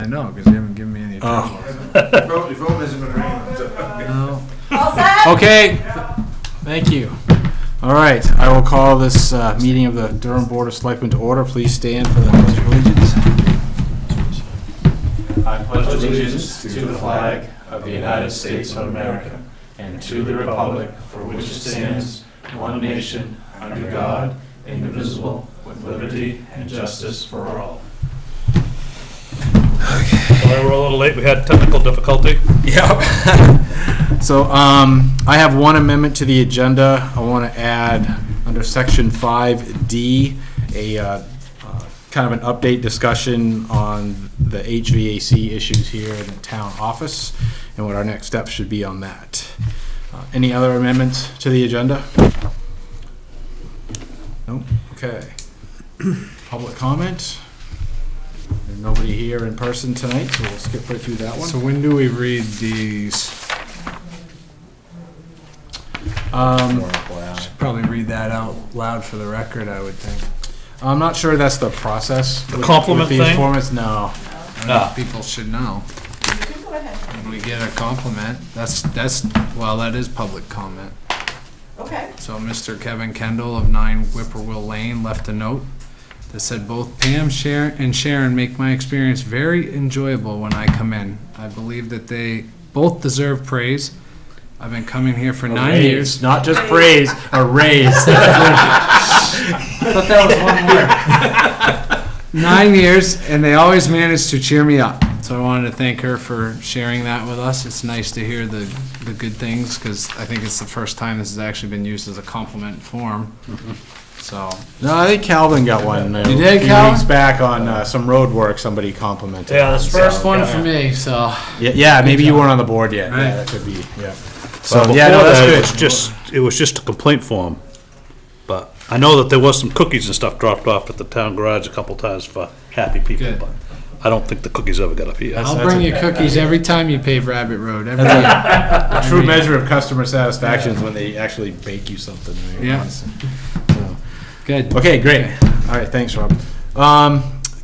I know, because you haven't given me any trouble. Your phone isn't been ringing. No. All set? Okay, thank you. All right, I will call this meeting of the Durham Board of Selectmen to order. Please stand for the Pledge of Allegiance. I pledge allegiance to the flag of the United States of America and to the republic for which it stands, one nation, under God, indivisible, with liberty and justice for all. Sorry, we're a little late. We had technical difficulty. Yep. So I have one amendment to the agenda. I want to add under section 5D a kind of an update discussion on the HVAC issues here in the town office and what our next steps should be on that. Any other amendments to the agenda? No? Okay. Public comment? There's nobody here in person tonight, so we'll skip right through that one. So when do we read these? Should probably read that out loud for the record, I would think. I'm not sure that's the process. The compliment with these thing? formats. No. No. People should know. Go ahead. When we get a compliment, well, that is public comment. Okay. So Mr. Kevin Kendall of 9 Whippoorwill Lane left a note that said, both Pam and Sharon make my experience very enjoyable when I come in. I believe that they both deserve praise. I've been coming here for 9 years. Not just praise, a raise. I thought that was one word. 9 years, and they always manage to cheer me up. So I wanted to thank her for sharing that with us. It's nice to hear the good things, because I think it's the first time this has actually been used as a compliment form. So, No, I think Calvin got one. You did, a few Calvin? weeks back on some road work, somebody complimented. Yeah, that's first So, one yeah. for me, so. Yeah, maybe you weren't on the board yet. Right. Yeah, that could be, yeah. So So, yeah, no, that's good. it was just a complaint form. But I know that there was some cookies and stuff dropped off at the town garage a couple times for happy people, Good. but I don't think the cookies ever got up here. I'll that's bring a- you cookies every time you pave Rabbit Road, every year. A true measure of customer satisfaction is when they actually bake you something. Right? Yeah. So- Good. Okay, great. All right, thanks, Rob.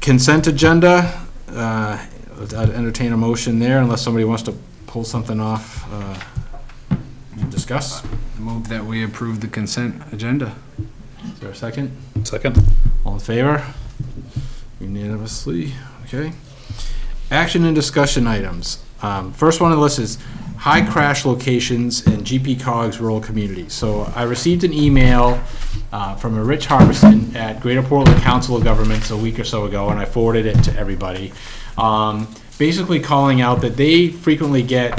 Consent agenda, I'd entertain a motion there unless somebody wants to pull something off and discuss. Move that we approve the consent agenda. Is there a second? Second? All in favor? Unanimously, okay. Action and discussion items. First one on the list is high crash locations in GP Cog's rural communities. So I received an email from a Rich Harbison at Greater Portland Council of Governments a week or so ago, and I forwarded it to everybody. Basically calling out that they frequently get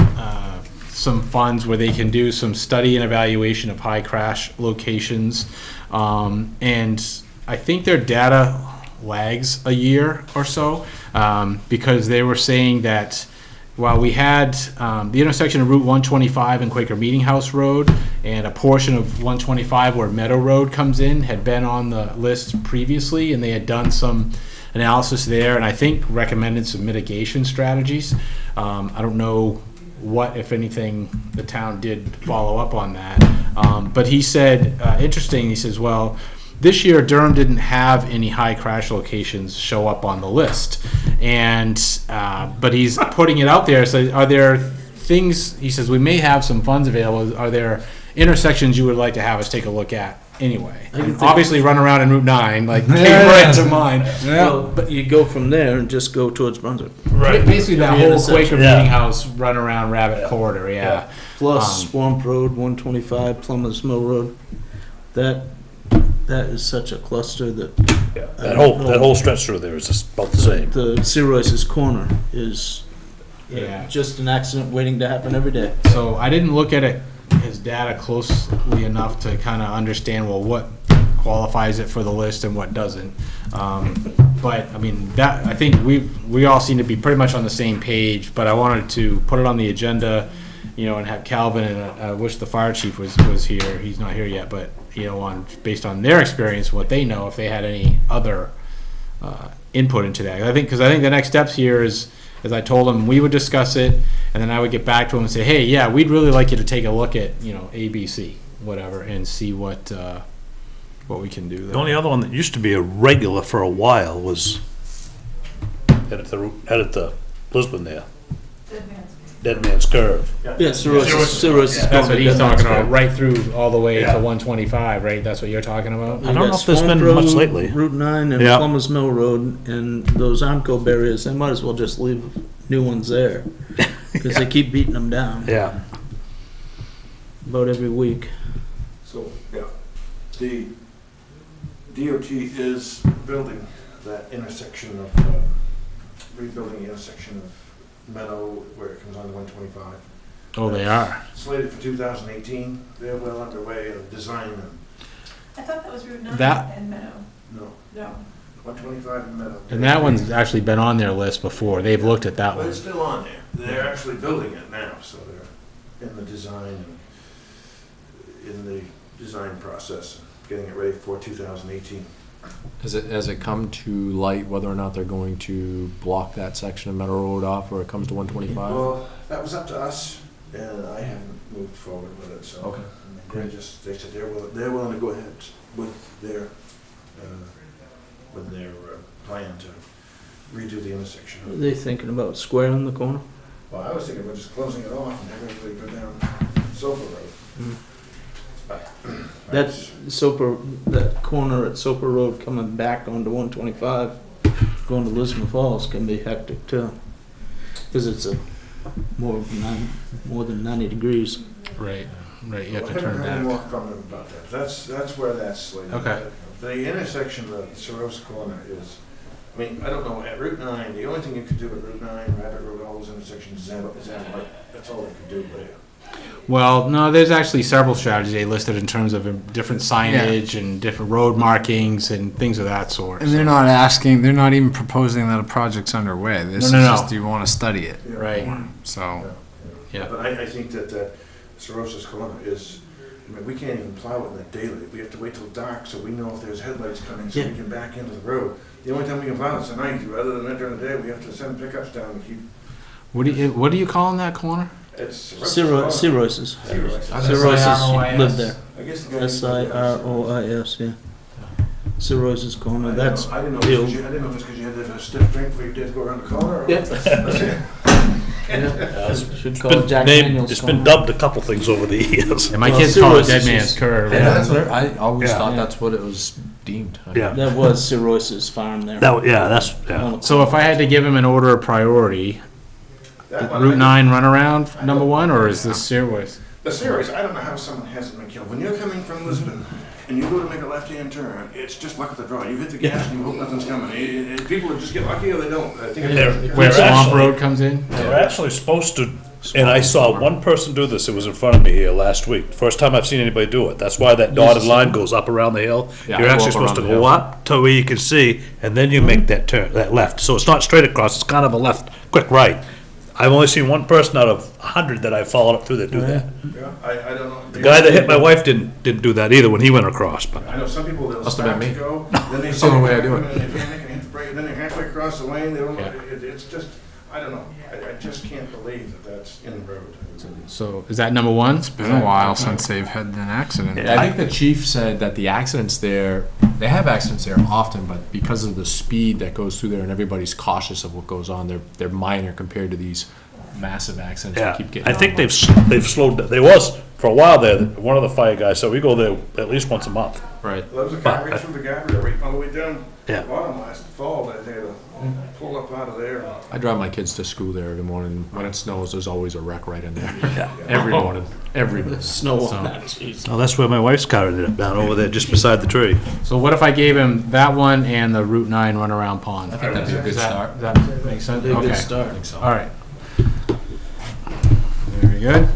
some funds where they can do some study and evaluation of high crash locations. And I think their data lags a year or so, because they were saying that while we had the intersection of Route 125 and Quaker Meeting House Road and a portion of 125 where Meadow Road comes in had been on the list previously, and they had done some analysis there and I think recommended some mitigation strategies. I don't know what, if anything, the town did follow up on that. But he said, interesting, he says, well, this year Durham didn't have any high crash locations show up on the list. And, but he's putting it out there, so are there things, he says, we may have some funds available, are there intersections you would like to have us take a look at anyway? And obviously run around in Route 9, like, came right to mind. Well, but you go from there and just go towards Brunswick. Right. Basically that Every whole intersection. Quaker Yeah. Meeting House run around Rabbit Corridor, yeah. Plus Swamp Road, 125, Plymouth Mill Road. That is such a cluster that Yeah. That whole stretch through there is just about the same. the C. Royce's Corner is Yeah. just an accident waiting to happen every day. So I didn't look at it, his data closely enough to kind of understand, well, what qualifies it for the list and what doesn't. But, I mean, that, I think we all seem to be pretty much on the same page, but I wanted to put it on the agenda, you know, and have Calvin, and I wish the fire chief was here. He's not here yet, but, you know, based on their experience, what they know, if they had any other input into that. Because I think the next steps here is, as I told him, we would discuss it, and then I would get back to him and say, hey, yeah, we'd really like you to take a look at, you know, ABC, whatever, and see what we can do there. The only other one that used to be a regular for a while was at the Lisbon there, Dead man's. Dead Man's Curve. Yeah, Cirrhosis. That's what he's talking about, right through all the way Yeah. to 125, right? That's what you're talking about? I don't know if there's been much lately. Route 9 and Yeah. Plumbers Mill Road, and those Armco barriers, they might as well just leave new ones there, because they keep beating them down Yeah. about every week. So, yeah, the DOT is building that intersection of, rebuilding the intersection of Meadow where it comes on to 125. Oh, they are. Slated for 2018. They're well underway of design. I thought that was Route 9 That- and Meadow. No, No. 125 in Meadow. And that one's actually been on their list before. They've looked at that But one. it's still on there. They're actually building it now, so they're in the design and in the design process, getting it ready for 2018. Has it come to light whether or not they're going to block that section of Meadow Road off where it comes to 125? Well, that was up to us, and I haven't moved forward with it, so. Okay. They said they're willing to go ahead with their plan to redo the Are intersection. they thinking about squaring the corner? Well, I was thinking we're just closing it off and having everybody go down Sofa Road. Mm. But That's that corner at Soper Road coming back onto 125, going to Lisbon Falls can be hectic too. Because it's a more than 90 degrees. Right, right, you have Well, to I turn haven't heard back. more from them about that. That's where that's slated. Okay. The intersection of Soros Corner is, I mean, I don't know, at Route 9, the only thing you could do at Route 9, Rabbit Road, all those intersections, is have light. That's all they could do there. Well, no, there's actually several strategies they listed in terms of different signage and different road markings and things of that sort. And they're not asking, they're not even proposing that a project's underway. This No, is no, just, no. do you want to study it? Right. So, Yeah. But I think that Cirrhosis Corner is, I mean, we can't even plow it in the daylight. We have to wait till dark so we know if there's headlights coming so we Yeah. can back into the road. The only time we can plow is at night. Other than that, during the day, we have to send pickups down and keep, What do you call in that corner? it's Cirrhosis. Cirrhosis. Corner. Cirrhosis live there. I guess the guy. Sirois, yeah. Cirrhosis Corner, that's I didn't know, the if old- I didn't know if it's because you had to have a stiff drink before you did go around the corner. Or Yeah. Should call it Jack Daniels. It's been Corner. dubbed a couple things over the years. And my Well, kids call it cirrhosis Dead Man's is- Curve. And Yeah. that's what I always Yeah. thought that's what it was deemed. Yeah. That was Cirrhosis Farm there. That's, So if I had to give him an order of priority, That one, Route 9 runaround, number one, or is this Cirrhosis? The series, I don't know how someone hasn't been killed. When you're coming from Lisbon and you go to make a left-hand turn, it's just luck of the draw. You hit the gas and you hope nothing's coming. People just get lucky or they don't. I think it's- Where It's Swamp actually- Road comes in? They're actually supposed to, and I saw one person do this, it was in front of me here last week. First time I've seen anybody do it. That's why that dotted line goes up around the hill. Yeah, You're go actually up supposed to around the go hill. up to where you can see, and then you make that turn, that left. So it's not straight across, it's kind of a left, quick right. I've only seen one person out of 100 that I've followed up through that do that. Yeah, I don't know. The guy that hit my wife didn't do that either when he went across, but. I know some people, they'll Must have start been to me. go, then they That's the only way I sit do and it. they panic and hit the brake, then they're halfway across the lane, they don't, Yeah. it's just, I don't know. I just can't believe that that's in the road. So is that number one? it's been a while since they've had an accident. Yeah, I think the chief said that the accidents there, they have accidents there often, but because of the speed that goes through there and everybody's cautious of what goes on, they're minor compared to these massive accidents Yeah, that keep getting. I think on. they've slowed down. There was, for a while there, one of the fire guys said, we go there at least once a month. Right. There was a car right through the guardrail, right all the way down Yeah. the bottom last fall, that they had to pull up out of there. I drive my kids to school there every morning. When it snows, there's always a wreck right in there. Yeah. Every morning. Every morning. Snow So- on that, jeez. Oh, that's where my wife's car ended up, down over there, just beside the tree. So what if I gave him that one and the Route 9 runaround pond? I think that'd be a good Does that- start. That makes sense? Be a good Okay. start. I think so. All right. Very good.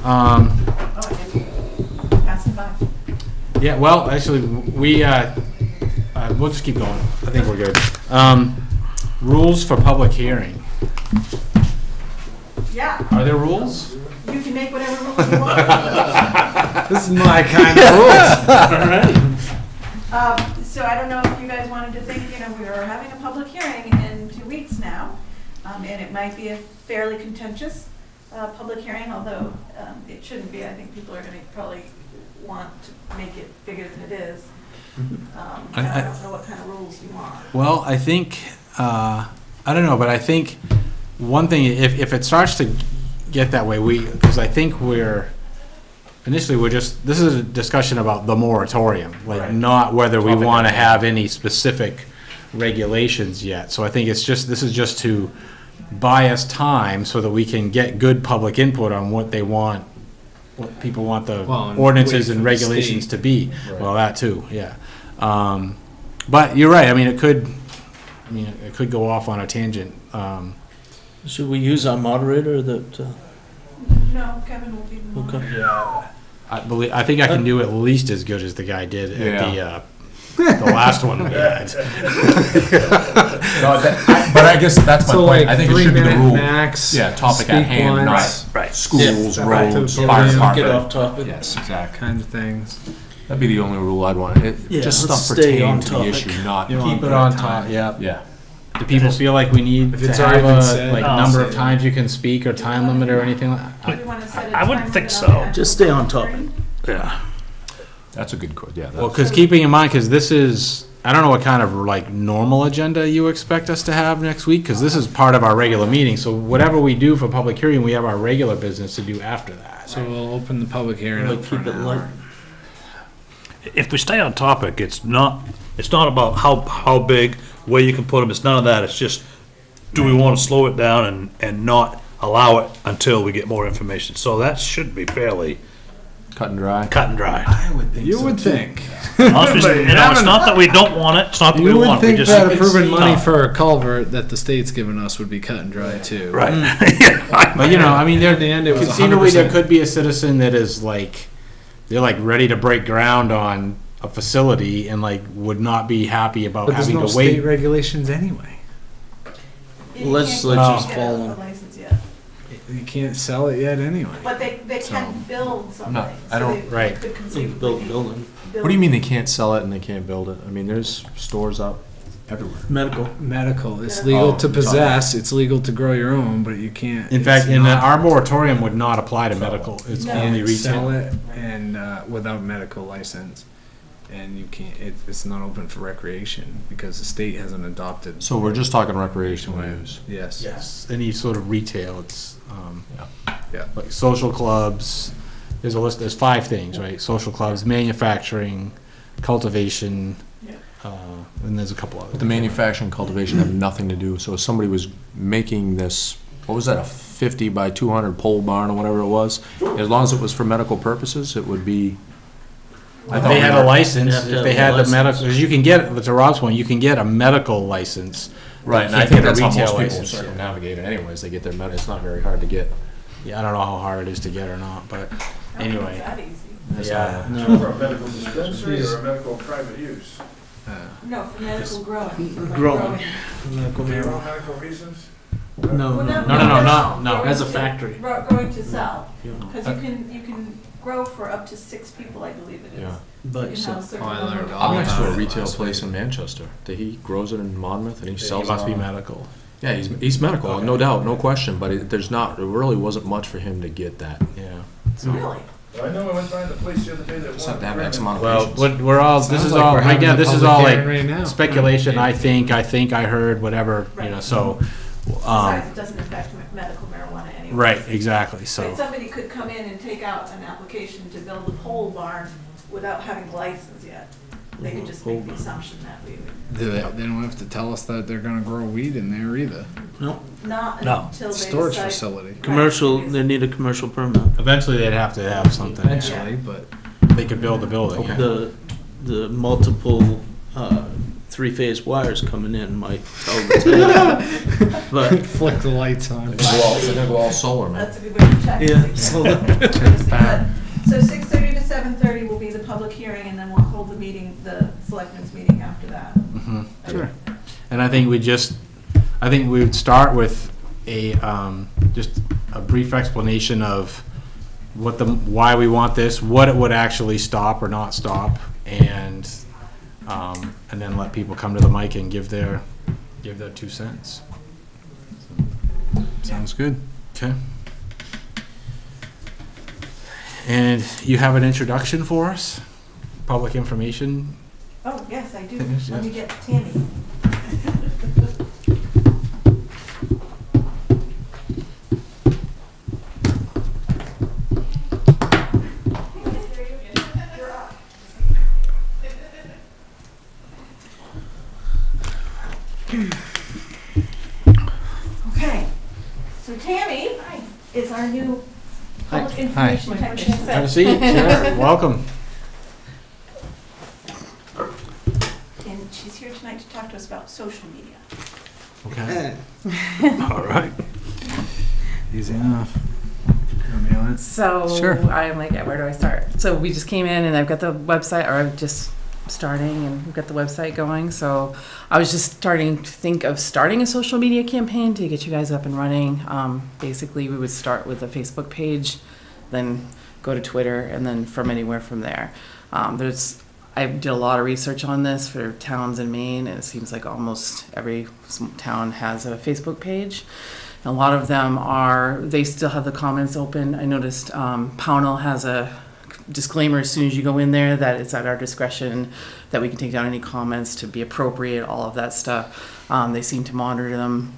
Oh, I didn't. Passing by. Yeah, well, actually, we'll just keep going. I think we're good. Rules for public hearing. Yeah, Are there rules? you can make whatever rules you want. This is my kind of rules. All right. So I don't know if you guys wanted to think, we are having a public hearing in 2 weeks now, and it might be a fairly contentious public hearing, although it shouldn't be. I think people are going to probably want to make it bigger than it is. I don't know what kind of rules you want. Well, I think, I don't know, but I think one thing, if it starts to get that way, because I think initially this is a discussion about the moratorium, like Right. not whether we Topic want to at hand. have any specific regulations yet. So I think this is just to buy us time so that we can get good public input on what they want, what people want the Well, and ordinances wait and for the regulations state. to be. Right. Well, that too, yeah. But you're right, I mean, it could go off on a tangent. Should we use our moderator that, No, Kevin will be the one. okay. I think I can do at least as good as the guy did at Yeah. the last one we had. No, but I guess that's my So point. like I think it should be the 3-minute rule. max. Yeah, topic at speak hand, once, Right. Schools, Yeah. roads, Back to the fire podium. Get department. off topic. Yes, exactly. kind of things. That'd be the only rule I'd want. Yeah, Just let's stuff stay on pertaining to the topic. issue, not, You want Keep it that on time. top, yeah. yeah. Do people feel like we need If to it's have already been a said, like I'll number say of it. times you can speak or time limit or anything like Do we want to set a I wouldn't time think limit on so. the Just stay on actual topic. hearing? Yeah. That's a good code, yeah. Well, because keeping in mind, because this is, I don't know what kind of like normal agenda you expect us to have next week, because this is part of our regular meeting. So whatever we do for public hearing, we have our regular business to do after that. So we'll open the public hearing Like, up for keep an it light. hour. If we stay on topic, it's not about how big, where you can put them, it's none of that, it's just, do we want to slow it down and not allow it until we get more information? So that should be fairly Cut and dry. cut and dry. You would think. Honestly, you know, it's not that we don't want it, it's not that we You would want it, we think just. that approving money tough. for a culvert that the state's given us would be cut and dry too. Right. But you know, I mean, At the end, it was conceivably there 100%. could be a citizen that is like, they're like ready to break ground on a facility and like would not be happy about But there's having no to wait. state regulations anyway. You Legislature's can't get fallen. a license yet, You can't sell it yet anyway. but they can build something. not- I so don't- they Right. could You conceivably can build a building. What do you mean they can't sell it and they can't build it? I mean, there's stores up everywhere. Medical. Medical, it's Yeah. legal Oh, to possess, it's legal to grow your own, but you can't. In it's fact, not- our moratorium would not apply to medical. It's No. only can't sell retail. it and without medical license, and you can't. It's not open for recreation because the state hasn't adopted. So we're just talking recreational use. Yes. Yes, any sort of retail, it's, Yeah. like social clubs, there's a list, there's 5 things, right? Social clubs, manufacturing, cultivation, Yeah. and there's a couple others. But the manufacturing and cultivation have nothing to do, so if somebody was making this, what was that, a 50 by 200 pole barn or whatever it was, as long as it was for medical purposes, it would be. I If thought they we had were- a license, You have to if have they a had the license. medical, because you can get, to Rob's point, you can get a medical license. Right, and You I can't think get a that's how retail most people license, yeah. circumnavigate it anyways, they get their it's not very hard to get. Yeah, I don't know how hard it is to get or not, but I don't think anyway. it's that easy. Yeah. For a medical dispensary or a medical private use? No, for medical growing. for growing. For Medical your marijuana. own medical reasons? No, Well, no. No. growing As a to- factory. Growing to sell, because you can grow for up to 6 people, I believe it is. Yeah. But You so, can have a certain Oh, I number learned of all I'm next to a about it retail last place week. in Manchester, that he grows it in Monmouth and he He sells it must be on- medical. Yeah, he's medical, no doubt, no question, but there really wasn't much for him to get that. Yeah. Really? I know I went by the place the other day that Just have wanted to have X to amount of Well, patients. we're all, this Sounds is like all, we're right having now, a this is public all hearing like right now. speculation, I think, I heard, whatever, you know, so, Besides, it doesn't affect medical marijuana anyway. right, exactly, But so. somebody could come in and take out an application to build a pole barn without having a license yet. They could just make the assumption that we would, They don't have to tell us that they're gonna grow weed in there either. no, not No. until they Storage decide. facility. commercial, they need a commercial permit. Eventually, they'd have to have something, Eventually, but they could build the building. The multiple, 3-phase wires coming in might tell the tale. But, flick the lights on. They're gonna go all solar, man. That's a good way to check. yeah, so, But- So 6:30 to 7:30 will be the public hearing, and then we'll hold the meeting, the selectmen's meeting after that. Mhm. Sure. And I think we would start with a, just a brief explanation of why we want this, what it would actually stop or not stop, and then let people come to the mic and give their 2 cents. Sounds good. Okay. And you have an introduction for us? Public information? Oh, yes, I do. Finish, Let yeah. me get Tammy. So Tammy is our new public Hi. information technician. Have a seat, sure, welcome. And she's here tonight to talk to us about social media. Okay. All right. Easy enough. So Sure. I'm like, where do I start? So we just came in and I've got the website, or I'm just starting and we've got the website going. So I was just starting to think of starting a social media campaign to get you guys up and running. Basically, we would start with a Facebook page, then go to Twitter, and then from anywhere from there. I did a lot of research on this for towns in Maine, and it seems like almost every town has a Facebook page. A lot of them they still have the comments open. I noticed Pownell has a disclaimer as soon as you go in there that it's at our discretion, that we can take down any comments to be appropriate, all of that stuff. They seem to monitor them.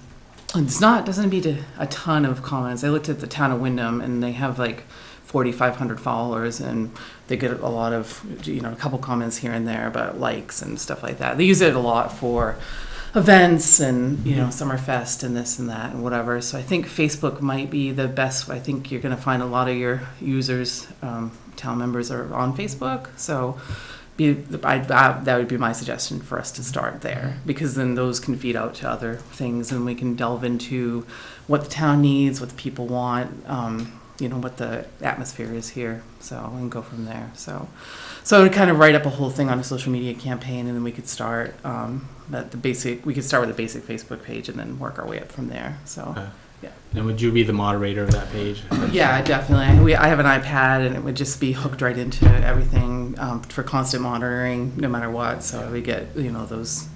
Doesn't be a ton of comments. I looked at the town of Wyndham and they have like 4,500 followers, and they get a lot of, a couple comments here and there about likes and stuff like that. They use it a lot for events and, Summerfest and this and that and whatever. So I think Facebook might be the best. I think you're going to find a lot of your users, town members are on Facebook. So that would be my suggestion for us to start there, because then those can feed out to other things and we can delve into what the town needs, what the people want, what the atmosphere is here. So we can go from there. So to kind of write up a whole thing on a social media campaign, and then we could start we could start with a basic Facebook page and then work our way up from there. So. Okay. Yeah. And would you be the moderator of that page? Yeah, definitely. I have an iPad, and it would just be hooked right into everything for constant monitoring, no matter what. So we get those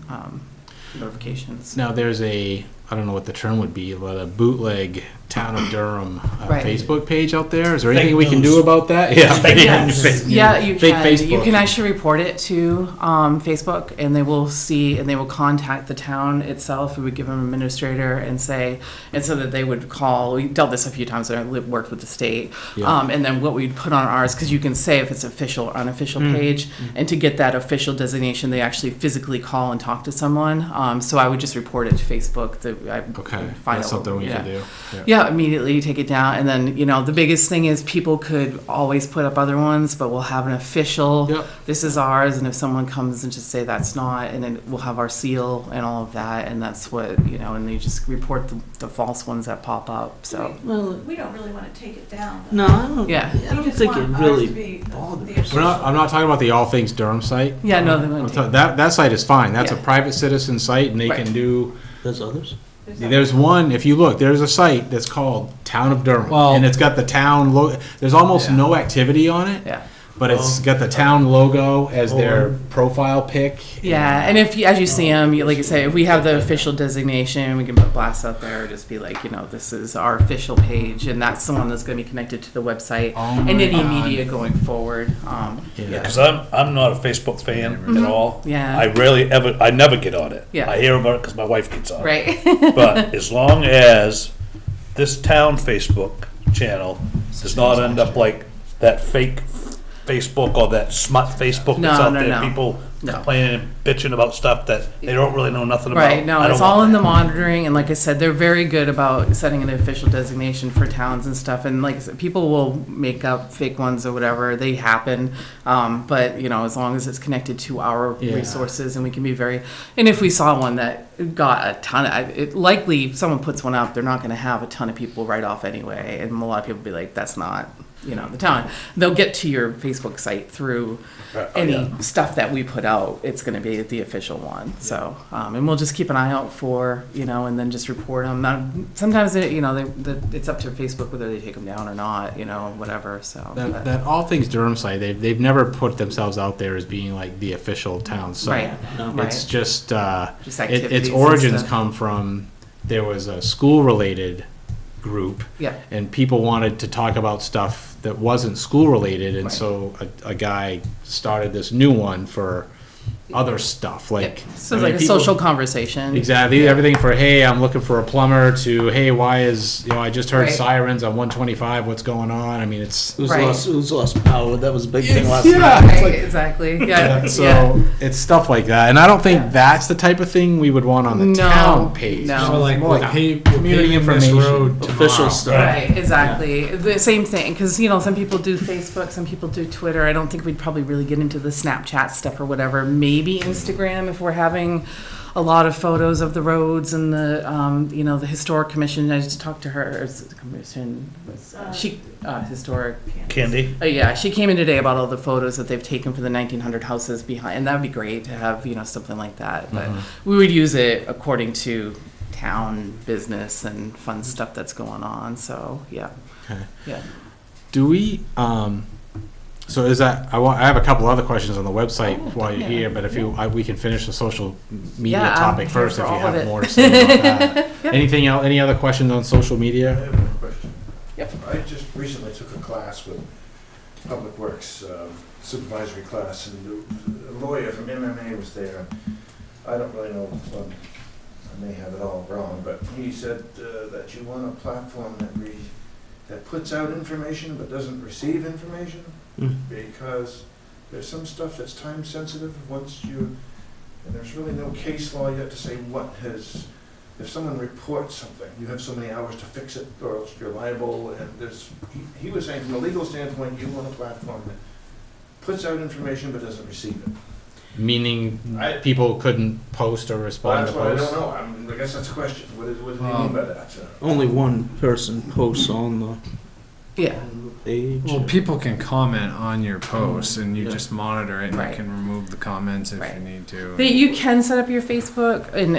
notifications. Now there's I don't know what the term would be, but a bootleg Town of Durham Right. Facebook page out there. Is there Fake anything we can news. do about that? Yeah, Yes. Yeah, you Fake can. Facebook. You can actually report it to Facebook, and they will contact the town itself. We would give them an administrator and so that they would call. We dealt this a few times. I worked with the state, Yeah. and then what we'd put on ours, because you can say if it's official or unofficial page, and to get that official designation, they actually physically call and talk to someone. So I would just report it to Facebook. Okay, Find that's out something we yeah. can do. Yeah, immediately take it down. And then, the biggest thing is people could always put up other ones, but we'll have an official, Yep. this is ours. And if someone comes and just say that's not, and then we'll have our seal and all of that. And that's what, and they just report the false ones that pop up. So, Well, We don't really want to take it down. no, I don't. Yeah. I don't think it really bothers. I'm not talking about the All Things Durham site. yeah, no, they I'm wouldn't ta- take that site is fine. That's a Yeah. private citizen site, and they Right. can do. There's others. There's one. If you look, there's a site that's called Town of Durham, Well- and it's got the town logo. There's almost Yeah. no activity on it, Yeah. but it's got the town logo as their profile pic. Yeah, and as you see them, like I say, if we have the official designation, we can put blasts out there, just be like, this is our official page, and that's the one that's going to be connected to the website Oh and my any God. media going forward. Yeah. Because I'm not a Facebook fan at all. Yeah. I never get on it. Yeah. I hear about it because my wife gets on it. Right. But as long as this town Facebook channel does not end up like that fake Facebook or that smut Facebook No, that's out no, there, no. people No. complaining and bitching about stuff that they don't really know nothing about. Right, no, I don't it's all want in the that. monitoring, and like I said, they're very good about setting an official designation for towns and stuff, and like I said, people will make up fake ones or whatever, they happen, but, as long as it's connected to our Yeah. resources, and we can be and if we saw one that got a ton likely, if someone puts one up, they're not gonna have a ton of people right off anyway, and a lot of people will be like, that's not, the town. They'll get to your Facebook site through any yeah. stuff that we put out. It's going to be the official one. So, and we'll just keep an eye out for, and then just report them. Now, sometimes, it's up to Facebook whether they take them down or not, whatever. So, That All Things Durham site, they've never put themselves out there as being like the official town site. right, No. right. It's just Just activities its and origins stuff. come from there was a school related group, Yeah. and people wanted to talk about stuff that wasn't school related, and Right. so a guy started this new one for other stuff, like. So I it's mean, like a people- social conversation. Exactly, everything for, hey, I'm looking for a plumber, to, hey, why is, I just heard Right. sirens on 125, what's going on? I mean, it's. It was Right. lost power. That was a big thing last Yeah. night. It's Right, like- exactly. Yeah. So it's stuff like that, and I don't think that's the type of thing we would want on the No, town page. no. So like, More we're like paving community this information. road Official tomorrow. stuff. Right, exactly. The same thing, because, some people do Facebook, some people do Twitter. I don't think we'd probably really get into the Snapchat stuff or whatever. Maybe Instagram if we're having a lot of photos of the roads and the historic commission. I just talked to her, or is it the commission, historic. Candy? Yeah, she came in today about all the photos that they've taken for the 1900 houses behind, and that would be great to have, something like that. But we would use it according to town business and fun stuff that's going on. So yeah, Okay. yeah. Do we, so is that, I have a couple other questions on the website Oh, while you're yeah. here, but if we can finish the social media Yeah, I'm topic here first, for if you all of have it. more to say about that. Yep. Anything else, any other questions on social I media? have a question. Yep. I just recently took a class with Public Works, supervisory class, and the lawyer from MMA was there. I don't really know, I may have it all wrong, but he said that you want a platform that puts out information but doesn't receive information, because there's some stuff that's time sensitive and there's really no case law yet to say if someone reports something, you have so many hours to fix it, or else you're liable, and he was saying from a legal standpoint, you want a platform that puts out information but doesn't receive it. Meaning I- people couldn't post or Well, respond that's to what I posts? don't know, I guess that's a question, what do you mean by that? Only one person posts on the Yeah. page. Well, people can comment on your posts, and you Yeah. just monitor it, and Right. you can remove the comments if Right. you need to. But you can set up your Facebook, and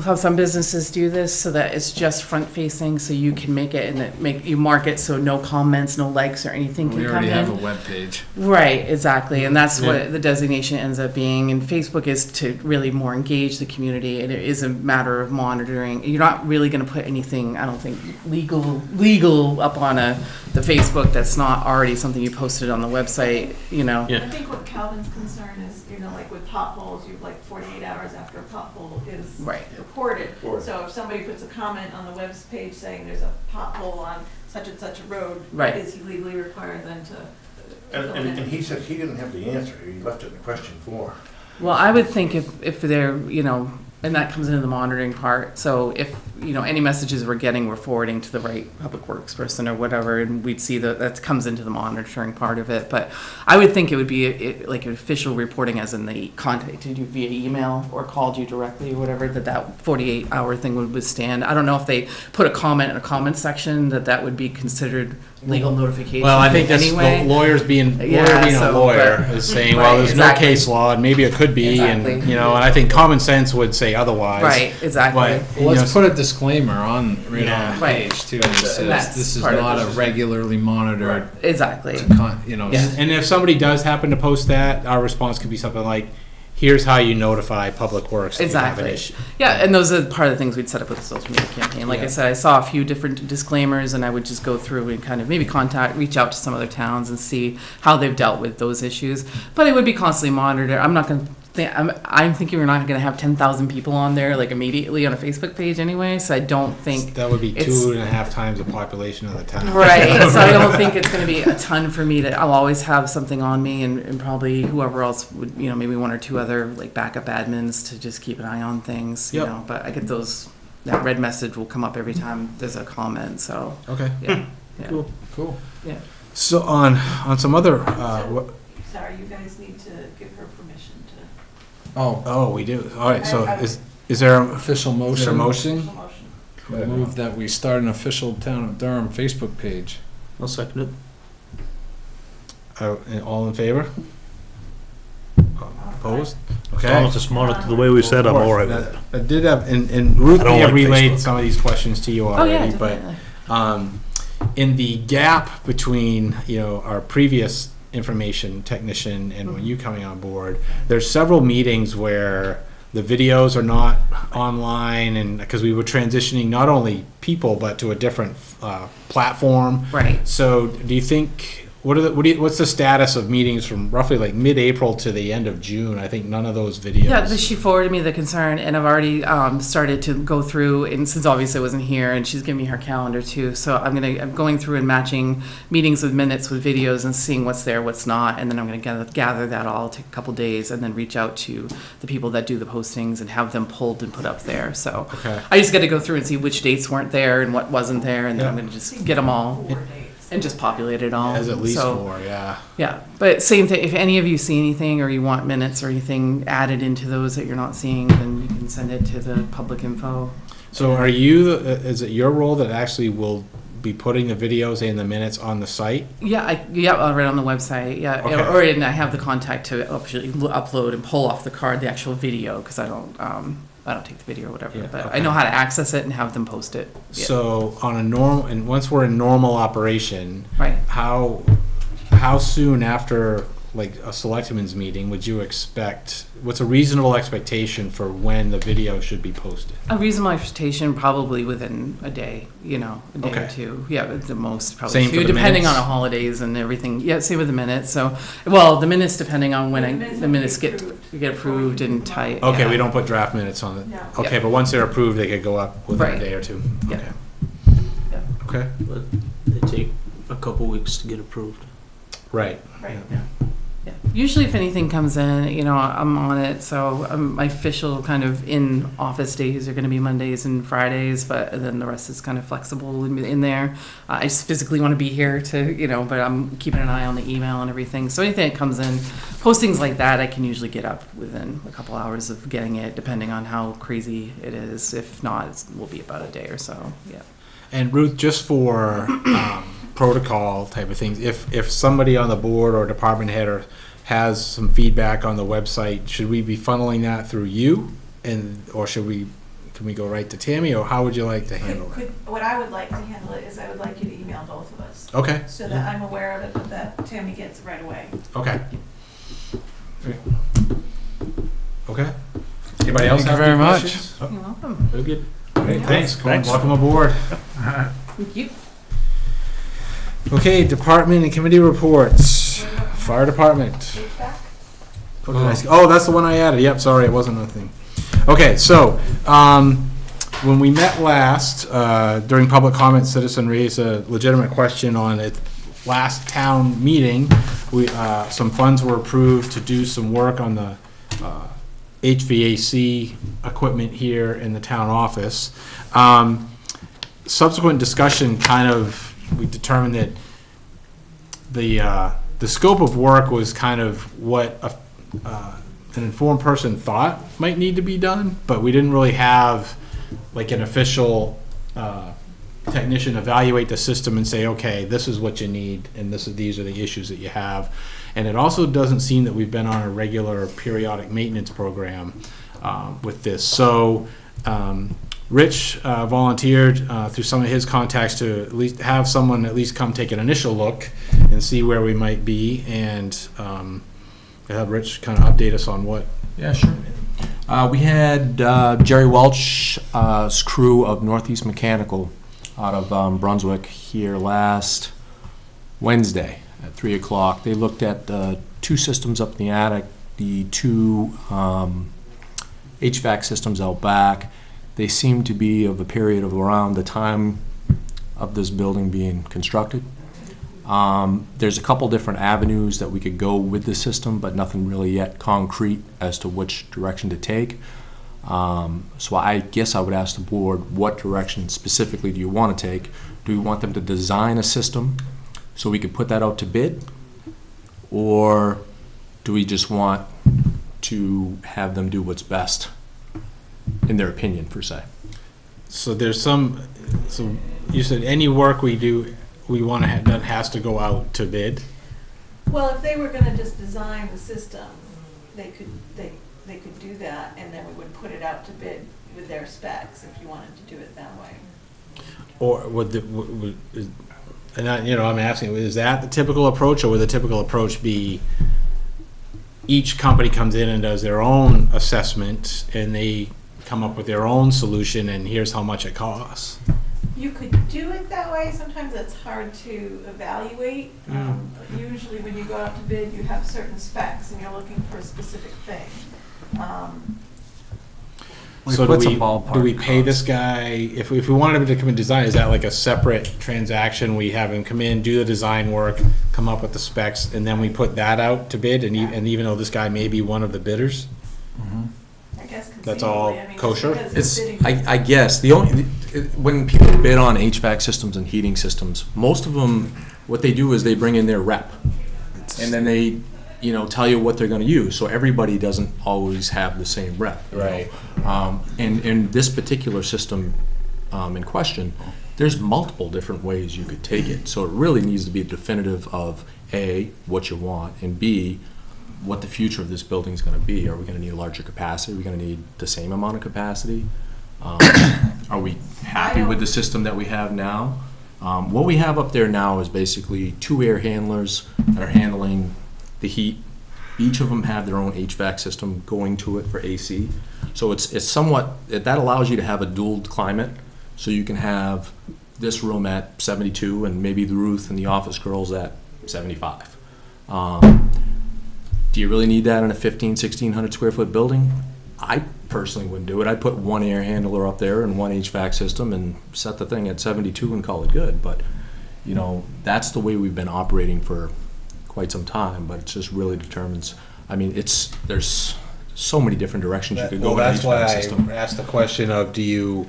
how some businesses do this, so that it's just front facing, so you can make it, and you mark it so no comments, no likes, or anything can We come already have a in. web page. Right, exactly, and that's Yeah. what the designation ends up being. And Facebook is to really more engage the community, and it is a matter of monitoring. You're not really going to put anything, I don't think, legal up on the Facebook that's not already something you posted on the website. Yeah. I think what Calvin's concern is, like with potholes, you have like 48 hours after a pothole is Right. reported. Right. So if somebody puts a comment on the web page saying there's a pothole on such and such a road, Right. is he legally required then to? And he said he didn't have the answer, he left it in the question for. Well, I would think if they're, and that comes into the monitoring part. So if, any messages we're getting, we're forwarding to the right public works person or whatever, and we'd see that comes into the monitoring part of it. But I would think it would be like an official reporting, as in they contacted you via email or called you directly or whatever, that 48-hour thing would withstand. I don't know if they put a comment in a comment section that would be considered legal notification. Well, I think that's anyway. the lawyer being Yeah, a so, lawyer but- is saying, right, well, there's exactly. no case law, and maybe it could be, and, Exactly. and I think common sense would say otherwise. Right, exactly. But, Well, let's put a disclaimer on Yeah. on the Right. page too. That says That's this is part of not it. a regularly monitored. Exactly. Yeah, and if somebody does happen to post that, our response could be something like, here's how you notify Public Works that you have an Exactly. issue. Yeah, and those are part of the things we'd set up with the social media campaign. Like I Yeah. said, I saw a few different disclaimers, and I would just go through and kind of maybe reach out to some other towns and see how they've dealt with those issues. But it would be constantly monitored. I'm not going to. I'm thinking we're not going to have 10,000 people on there like immediately on a Facebook page anyway. So I don't think. That would be It's- 2.5 times the population of the town. Right, so I don't think it's going to be a ton for me I'll always have something on me, and probably whoever else would, maybe one or two other like backup admins to just keep an eye on things, Yep. but I get that red message will come up every time there's a comment, so, Okay. yeah. Yeah. Cool. Cool. Yeah. So on some other, Sorry, you guys need to give her permission to. Oh, we do. All right. So I- is there a official is there a motion. motion? Motion. Move that we start an official Town of Durham Facebook page. I'll second it. All in favor? Opposed? As long Okay. as it's monitored the way we said, I'm all right with it. I did have, and Ruth I don't may have like relayed Facebook. some of these questions to you Oh, yeah, already, but definitely. in the gap between, our previous information technician and when you coming on board, there's several meetings where the videos are not online, and because we were transitioning not only people but to a different platform. Right. So do you think what's the status of meetings from roughly like mid-April to the end of June? I think none of those videos. Yeah, she forwarded me the concern, and I've already started to go through, and since obviously I wasn't here, and she's giving me her calendar too, so I'm going through and matching meetings with minutes with videos and seeing what's there, what's not, and then I'm gonna gather that all, take a couple days, and then reach out to the people that do the postings and have them pulled and put up there. So Okay. I just got to go through and see which dates weren't there and what wasn't there, and then Yeah. I'm gonna just get them all and just populate it all. As at least So, 4, yeah. yeah, but same thing, if any of you see anything or you want minutes or anything added into those that you're not seeing, then you can send it to the public info. So are you, is it your role that actually will be putting the videos and the minutes on the site? Yeah, right on the website, yeah. Okay. Or and I have the contact to actually upload and pull off the card the actual video, because I don't take the video or whatever, Yeah, but okay. I know how to access it and have them post it. Yeah. So on a normal, and once we're in normal operation, Right. how soon after like a selectmen's meeting would you expect, what's a reasonable expectation for when the video should be posted? A reasonable expectation, probably within a day, a day Okay. or two. Yeah, at the most, probably Same for two, the depending minutes? on the holidays and everything. Yeah, same with the minutes. So, well, the minutes depending on when the minutes get approved and tight. Okay, yeah. we don't put draft minutes on it. No. Okay, but once they're approved, they could go up within a Right. day or two. Yeah. Okay. Yeah. Okay, But they take a couple weeks to get approved. right. Right. Yeah. Usually, if anything comes in, I'm on it. So my official kind of in office days are going to be Mondays and Fridays, but then the rest is kind of flexible in there. I just physically want to be here to, but I'm keeping an eye on the email and everything. So anything that comes in, postings like that, I can usually get up within a couple hours of getting it, depending on how crazy it is. If not, it will be about a day or so. Yeah. And Ruth, just for protocol type of things, if somebody on the board or department head has some feedback on the website, should we be funneling that through you, or can we go right to Tammy, or how would you like to handle it? What I would like to handle it is I would like you to email both of us, Okay. so that I'm aware of it, but that Tammy gets right away. Okay. Okay. Anybody else Thank you have very any much. questions? Oh, You're welcome. very good. Great, thanks. Thanks. Welcome aboard. Thank you. Okay, department and committee reports. Fire department. HVAC? What did I say? Oh, that's the one I added. Yep, sorry, it wasn't a thing. Okay, so, when we met last, during public comment, citizen raised a legitimate question on its last town meeting. Some funds were approved to do some work on the HVAC equipment here in the town office. Subsequent discussion we determined that the scope of work was kind of what an informed person thought might need to be done, but we didn't really have like an official technician evaluate the system and say, okay, this is what you need, and these are the issues that you have. And it also doesn't seem that we've been on a regular periodic maintenance program with this. So Rich volunteered through some of his contacts to at least have someone at least come take an initial look and see where we might be, and have Rich kind of update us on what. Yeah, sure. We had Jerry Welch's crew of Northeast Mechanical out of Brunswick here last Wednesday at 3 o'clock. They looked at two systems up in the attic, the two HVAC systems out back. They seem to be of a period of around the time of this building being constructed. There's a couple different avenues that we could go with the system, but nothing really yet concrete as to which direction to take. So I guess I would ask the board, what direction specifically do you want to take? Do we want them to design a system so we could put that out to bid? Or do we just want to have them do what's best, in their opinion, per se? So so you said any work we do, we want to that has to go out to bid? Well, if they were gonna just design the system, they could do that, and then we would put it out to bid with their specs, if you wanted to do it that way. Or I'm asking, is that the typical approach, or would the typical approach be each company comes in and does their own assessment, and they come up with their own solution, and here's how much it costs? You could do it that way, sometimes it's hard to evaluate. Usually when you go out to bid, you have certain specs and you're looking for a specific thing. So What's a do we ballpark pay this cost? guy, if we wanted him to come and design, is that like a separate transaction? We have him come in, do the design work, come up with the specs, and then we put that out to bid, and and even though this guy may be one of the bidders? I guess That's all conceivably, I mean, just kosher? because It's, bidding- I guess, when people bid on HVAC systems and heating systems, most of them, what they do is they bring in their rep. And then they, tell you what they're gonna use, so everybody doesn't always have the same rep. Right. And in this particular system, in question, there's multiple different ways you could take it. So it really needs to be definitive of A, what you want, and B, what the future of this building is gonna be. Are we gonna need a larger capacity? Are we gonna need the same amount of capacity? Are we happy with the system that we have now? What we have up there now is basically 2 air handlers that are handling the heat. Each of them have their own HVAC system going to it for AC. So it's somewhat, that allows you to have a dual climate, so you can have this room at 72 and maybe the Ruth and the office girls at 75. Do you really need that in a 1,600 square foot building? I personally wouldn't do it. I'd put 1 air handler up there and 1 HVAC system and set the thing at 72 and call it good. But, that's the way we've been operating for quite some time, but it just really determines, there's so many different directions you could go with an That's why HVAC system. I asked the question of, do you,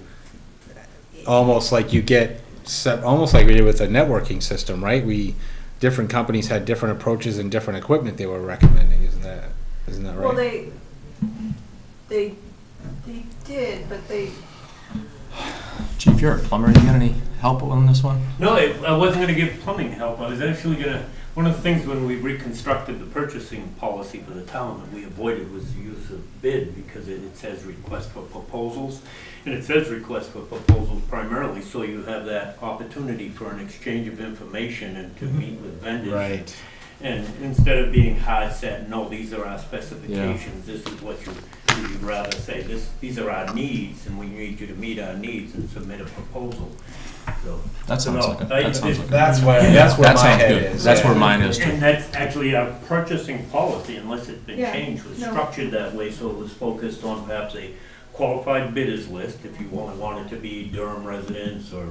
almost like you get, almost like we did with the networking system, right? Different companies had different approaches and different equipment they were recommending, isn't that right? Well, they did, but they, Chief, you're a plumber. You got any help on this one? No, I wasn't gonna give plumbing help. I was actually one of the things when we reconstructed the purchasing policy for the town that we avoided was the use of bid, because it says request for proposals. And it says request for proposals primarily, so you have that opportunity for an exchange of information and to meet with vendors. Right. And instead of being hard set, no, these are our specifications, this is what you'd rather say, these are our needs, and we need you to meet our needs and submit a proposal. So That sounds no, like a, I- that sounds like a. That's where That my sounds head good. is. That's yeah. where mine is too. And that's actually our purchasing policy, unless it's been Yeah, changed, was no. structured that way, so it was focused on perhaps a qualified bidders list, if you only wanted to be Durham residents or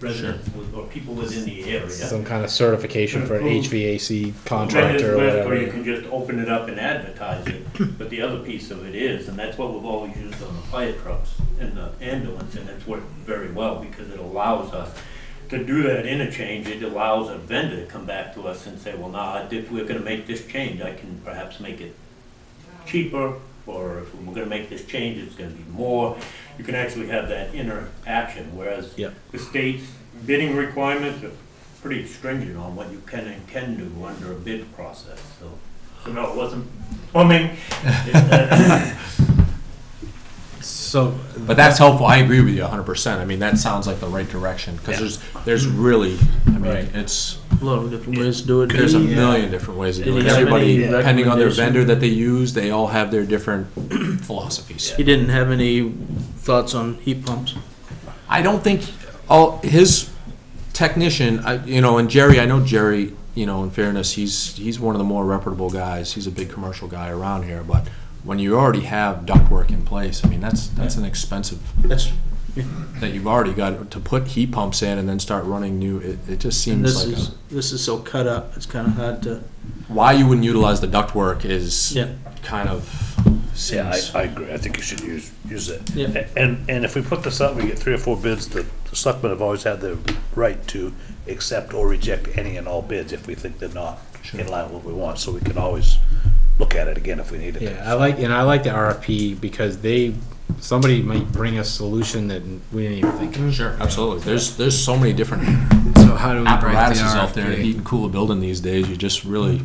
residents or people within the area. Some kind of certification for an Approved HVAC Vendors contractor or list, or you whatever. can just open it up and advertise it, but the other piece of it is, and that's what we've always used on the fire trucks and the ambulance, and it's worked very well, because it allows us to do that interchange. It allows a vendor to come back to us and say, well, now, if we're gonna make this change, I can perhaps make it cheaper, or if we're gonna make this change, it's gonna be more. You can actually have that interaction, whereas Yep. the state's bidding requirements are pretty stringent on what you can and can do under a bid process, so no, it wasn't plumbing. So, But that's helpful. I agree with you 100%. That sounds like the right direction, because there's really, Right. it's, A lot of different ways to do it. there's a million different ways to do Did it. he have Everybody, any depending on their recommendation? vendor that they use, they all have their different philosophies. He didn't have any thoughts on heat pumps? I don't think, his technician, and Jerry, I know Jerry, in fairness, he's one of the more reputable guys. He's a big commercial guy around here, but when you already have ductwork in place, that's an expensive, That's, that you've already got to put heat pumps in and then start running new, it just and seems like this is so cut up, it's kinda hard to, why you wouldn't utilize the ductwork is yeah. kind of Yeah, seems. I agree. I think you should use it. Yeah. And if we put this up, we get 3 or 4 bids, the selectmen have always had the right to accept or reject any and all bids if we think they're not in line with what we want, so we can always look at it again if we need it. yeah, I like the RFP because somebody might bring a solution that we didn't even think of. Sure, absolutely. There's so many different So how do we write the apparatuses out there to heat RFP? and cool a building these days. You just really,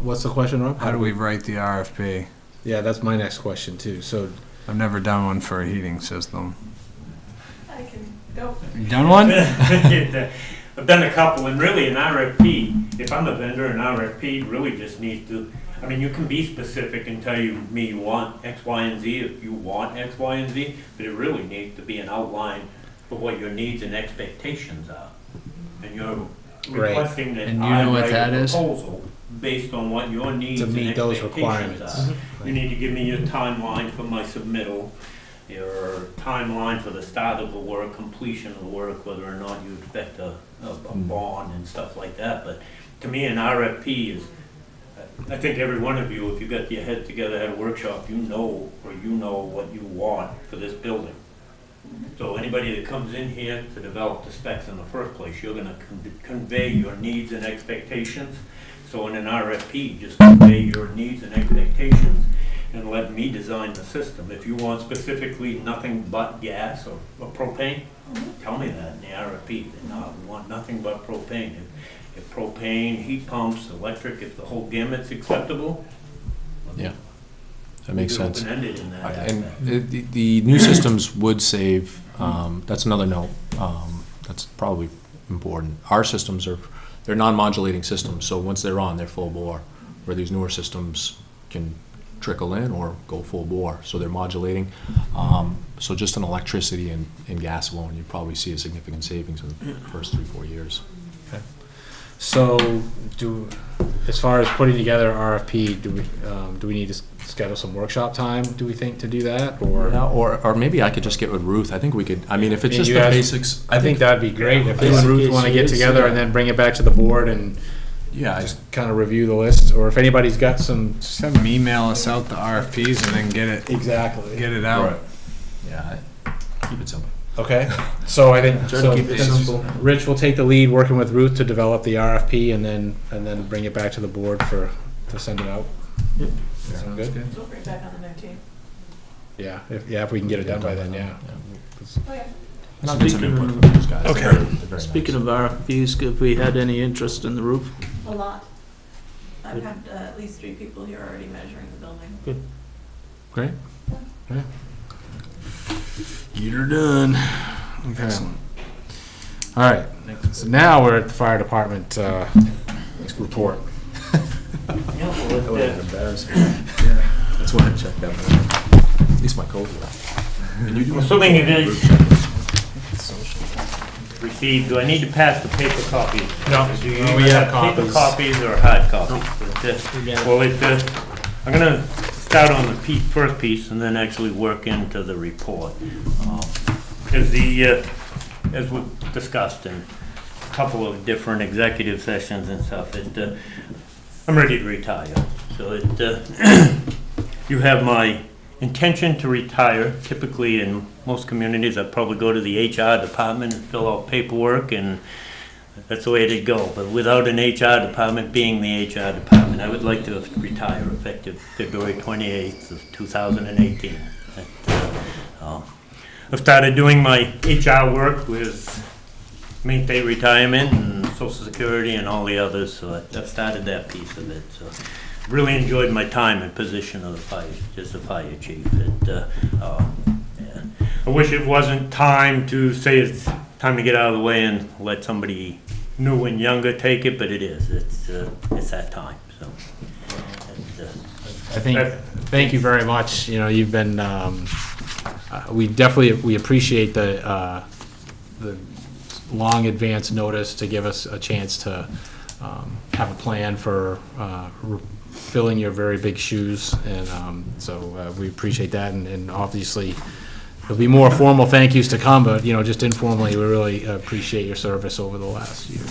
What's the question, Rob? How do we write the RFP? Yeah, that's my next question too. So, I've never done one for a heating system. I can go. You done one? I've done a couple, and really an RFP, if I'm a vendor, an RFP really just needs to, you can be specific and tell me you want X, Y, and Z if you want X, Y, and Z, but it really needs to be an outline for what your needs and expectations are. And you're Right. requesting that And you I know what write that a is? proposal based on what your needs To and meet those expectations requirements. are. You need to give me your timeline for my submittal, your timeline for the start of the work, completion of the work, whether or not you expect a bond and stuff like that. But to me, an RFP is, I think every one of you, if you got your head together at a workshop, you know what you want for this building. So anybody that comes in here to develop the specs in the first place, you're gonna convey your needs and expectations. So in an RFP, just convey your needs and expectations and let me design the system. If you want specifically nothing but gas or propane, tell me that in the RFP. No, we want nothing but propane. If propane, heat pumps, electric, if the whole gamut's acceptable. Yeah, that makes we're sense. open-ended in that And aspect. the new systems would save, that's another note, that's probably important. Our systems they're non-modulating systems, so once they're on, they're full bore, where these newer systems can trickle in or go full bore, so they're modulating. So just in electricity and gas alone, you'd probably see a significant savings in the first 3-4 years. So, as far as putting together RFP, do we need to schedule some workshop time, do we think, to do that, or? Yeah, or maybe I could just get with Ruth, I think we could, I mean, if it's Yeah, just you the guys- basics. I think that'd be great, if you Yeah. and Ruth wanna get together and then bring it back to the board and Yeah, just kind of review the list, or if anybody's got some. Just have them email us out the RFPs and then get it out. yeah, keep it simple. Okay, so I think, Try to so keep it simple. Rich will take the lead, working with Ruth to develop the RFP, and then bring it back to the board to send it out. Sound good? We'll bring back on the 19th. Yeah, if we can get it done by then, yeah. Okay. And I'll get some Speaking input of- from those guys. Okay. They're very Speaking nice. of RFPs, have we had any interest in the roof? A lot. I've had at least 3 people here already measuring the building. Great. Yeah. Get her done. Okay. All right, so now we're at the fire department, report. Yeah, well, That would have been embarrassing. That's why I checked that. At least my cold one. And you do- Assuming you guys received, do I need to pass the paper copies? No. Do you No, we either have have paper copies. copies or hard copies? Well, I'm gonna start on the first piece and then actually work into the report. Because as we've discussed in a couple of different executive sessions and stuff, I'm ready to retire. So you have my intention to retire. Typically, in most communities, I'd probably go to the HR department and fill out paperwork, and that's the way it'd go. But without an HR department being the HR department, I would like to retire effective February 28th of 2018. I've started doing my HR work with Maintain Retirement and Social Security and all the others, so I've started that piece of it. So really enjoyed my time in position of the fire chief. I wish it wasn't time to say it's time to get out of the way and let somebody new and younger take it, but it is. It's that time. So. I think, thank you very much, you've been, we appreciate the long advance notice to give us a chance to have a plan for filling your very big shoes, and so we appreciate that, and obviously there'll be more formal thank yous to come, but just informally, we really appreciate your service over the last year.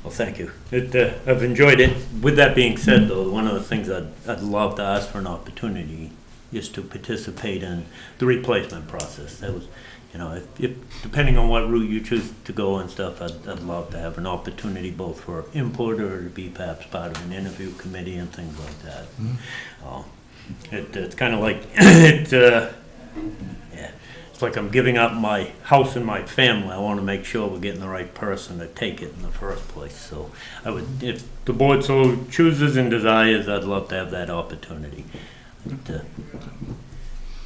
Well, thank you. I've enjoyed it. With that being said, though, one of the things I'd love to ask for an opportunity is to participate in the replacement process. That was, if depending on what route you choose to go and stuff, I'd love to have an opportunity both for input or to be perhaps part of an interview committee and things like that. It's kind of like it's like I'm giving up my house and my family. I want to make sure we're getting the right person to take it in the first place. So I would, if the board so chooses and desires, I'd love to have that opportunity.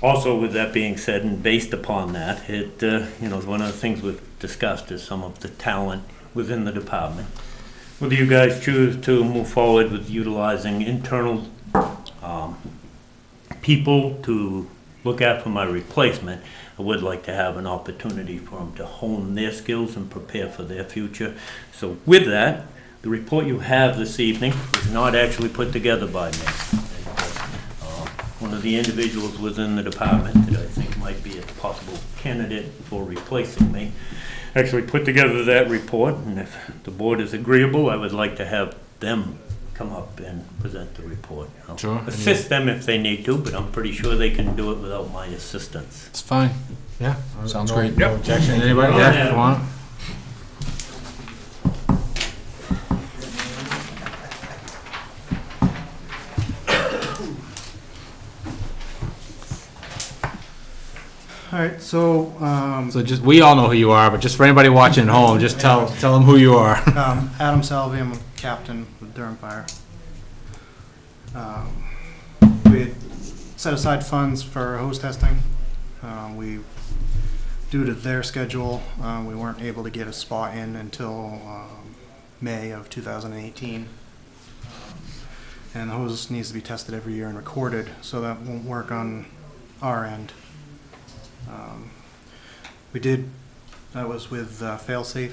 Also, with that being said, and based upon that, one of the things we've discussed is some of the talent within the department. Whether you guys choose to move forward with utilizing internal people to look at for my replacement, I would like to have an opportunity for them to hone their skills and prepare for their future. So with that, the report you have this evening is not actually put together by me. One of the individuals within the department that I think might be a possible candidate for replacing me actually put together that report, and if the board is agreeable, I would like to have them come up and present the report. I'll Sure. assist them if they need to, but I'm pretty sure they can do it without my assistance. It's fine. Yeah. Sounds No- great. No objection, anybody? Yeah, you want? All right, so So just, we all know who you are, but just for anybody watching at home, just tell them who you are. Adam Salvi, I'm a captain with Durham Fire. We had set aside funds for hose testing. Due to their schedule, we weren't able to get a spot in until May of 2018. And the hose needs to be tested every year and recorded, so that won't work on our end. That was with Failsafe.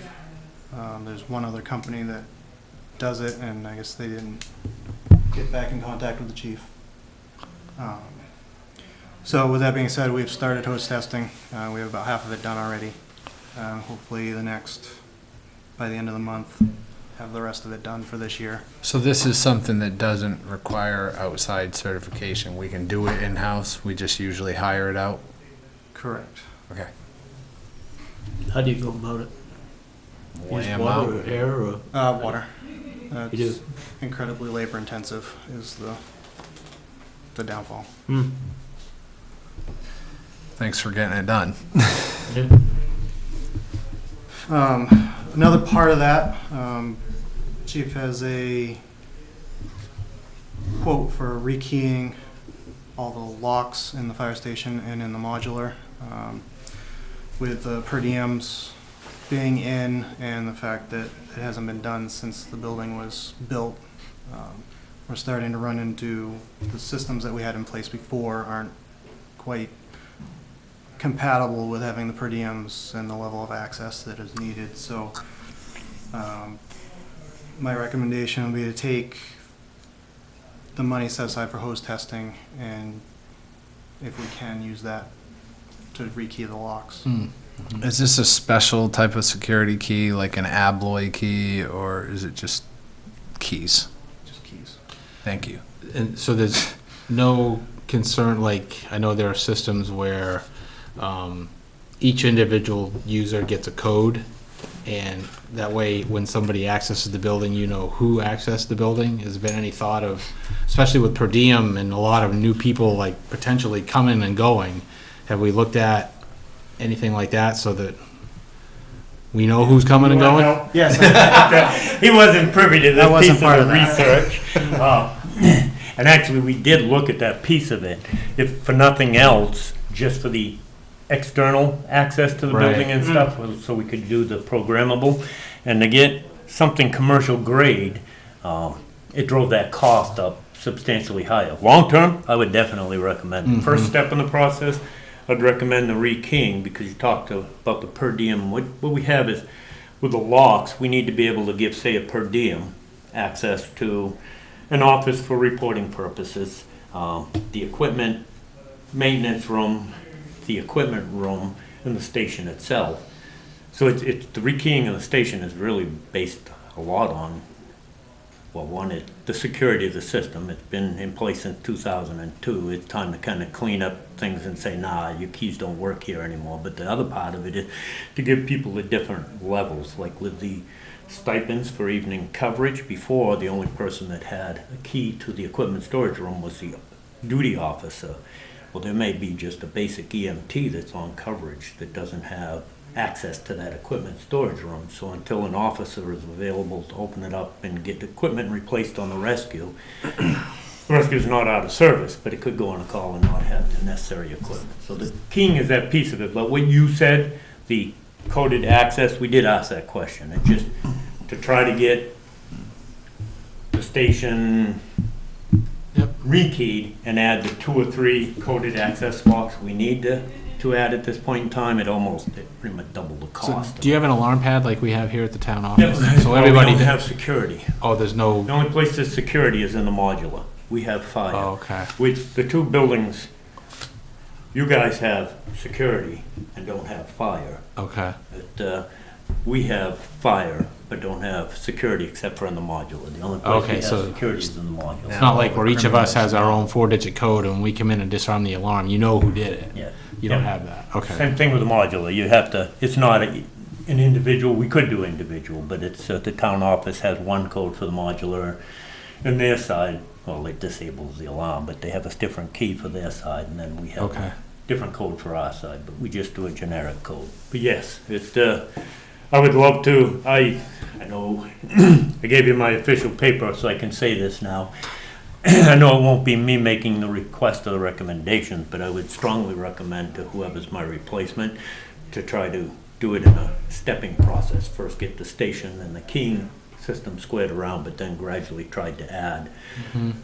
There's one other company that does it, and I guess they didn't get back in contact with the chief. So with that being said, we've started hose testing. We have about half of it done already. Hopefully by the end of the month, have the rest of it done for this year. So this is something that doesn't require outside certification. We can do it in-house. We just usually hire it out. Correct. Okay. How do you go about it? Use Lamb water out. or air or? Water. You do? It's incredibly labor intensive is the downfall. Thanks for getting it done. Another part of that, Chief has a quote for rekeying all the locks in the fire station and in the modular. With the per diems being in and the fact that it hasn't been done since the building was built, we're starting to run into the systems that we had in place before aren't quite compatible with having the per diems and the level of access that is needed. So my recommendation would be to take the money set aside for hose testing and if we can use that to rekey the locks. Is this a special type of security key, like an Abloy key, or is it just keys? Just keys. Thank you. And so there's no concern, like, I know there are systems where each individual user gets a code, and that way when somebody accesses the building, you know who accessed the building. Has there been any thought of, especially with per diem and a lot of new people like potentially coming and going, have we looked at anything like that so that we know who's coming and going? Yes. He wasn't privy to That this wasn't piece part of the of that. research. And actually, we did look at that piece of it, if for nothing else, just for the external access to the Right. building and stuff, so we could do the programmable. And to get something commercial grade, it drove that cost up substantially higher. Long term, I would definitely recommend it. First step in the process, I'd recommend the rekeying, because you talked about the per diem. What we have is, with the locks, we need to be able to give, say, a per diem access to an office for reporting purposes, the equipment maintenance room, the equipment room, and the station itself. So it's the rekeying of the station is really based a lot on, well, one is the security of the system. It's been in place since 2002. It's time to kind of clean up things and say, nah, your keys don't work here anymore. But the other part of it is to give people the different levels, like with the stipends for evening coverage. Before, the only person that had a key to the equipment storage room was the duty officer. Well, there may be just a basic EMT that's on coverage that doesn't have access to that equipment storage room. So until an officer is available to open it up and get the equipment replaced on the rescue, the rescue's not out of service, but it could go on a call and not have the necessary equipment. So the keying is that piece of it. But what you said, the coded access, we did ask that question. It's just to try to get the station rekeyed and add the 2 or 3 coded access locks we need to add at this point in time, it pretty much doubled the So cost. do you have an alarm pad like we have here at the town Yeah, office? So well, everybody, we don't have security. oh, there's no, The only place there's security is in the modular. We have fire. oh, okay. With the 2 buildings, you guys have security and don't have fire. Okay, But, we have fire, but don't have security except for in the modular. The only place Okay, we have so- security is in the modular. it's not like where each of us has our own 4-digit code and we come in and disarm the alarm, you know who did it. Yeah. You don't Yeah. have that, okay. Same thing with the modular. You have to, it's not an individual, we could do individual, but it's, the town office has one code for the modular. And their side, well, it disables the alarm, but they have a different key for their side, and then we have Okay. a different code for our side, but we just do a generic code. But yes, it's, I would love to, I know, I gave you my official paper, so I can say this now. I know it won't be me making the request or the recommendations, but I would strongly recommend to whoever's my replacement to try to do it in a stepping process. First get the station and the keying system squared around, but then gradually tried to add,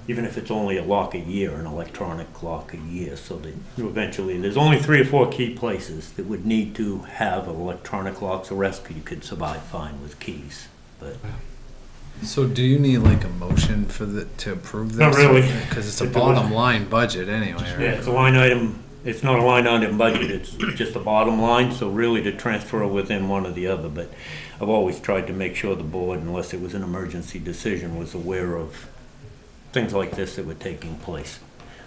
even if it's only a lock a year, an electronic lock a year, so that you eventually, there's only 3 or 4 key places that would need to have electronic locks. The rest you could survive fine with keys, but. So do you need like a motion to approve this? Not really. Because it's a To do it. bottom line budget anyway, right? Yeah, it's a line item, it's not a line item budget, it's just a bottom line, so really to transfer within one or the other, but I've always tried to make sure the board, unless it was an emergency decision, was aware of things like this that were taking place.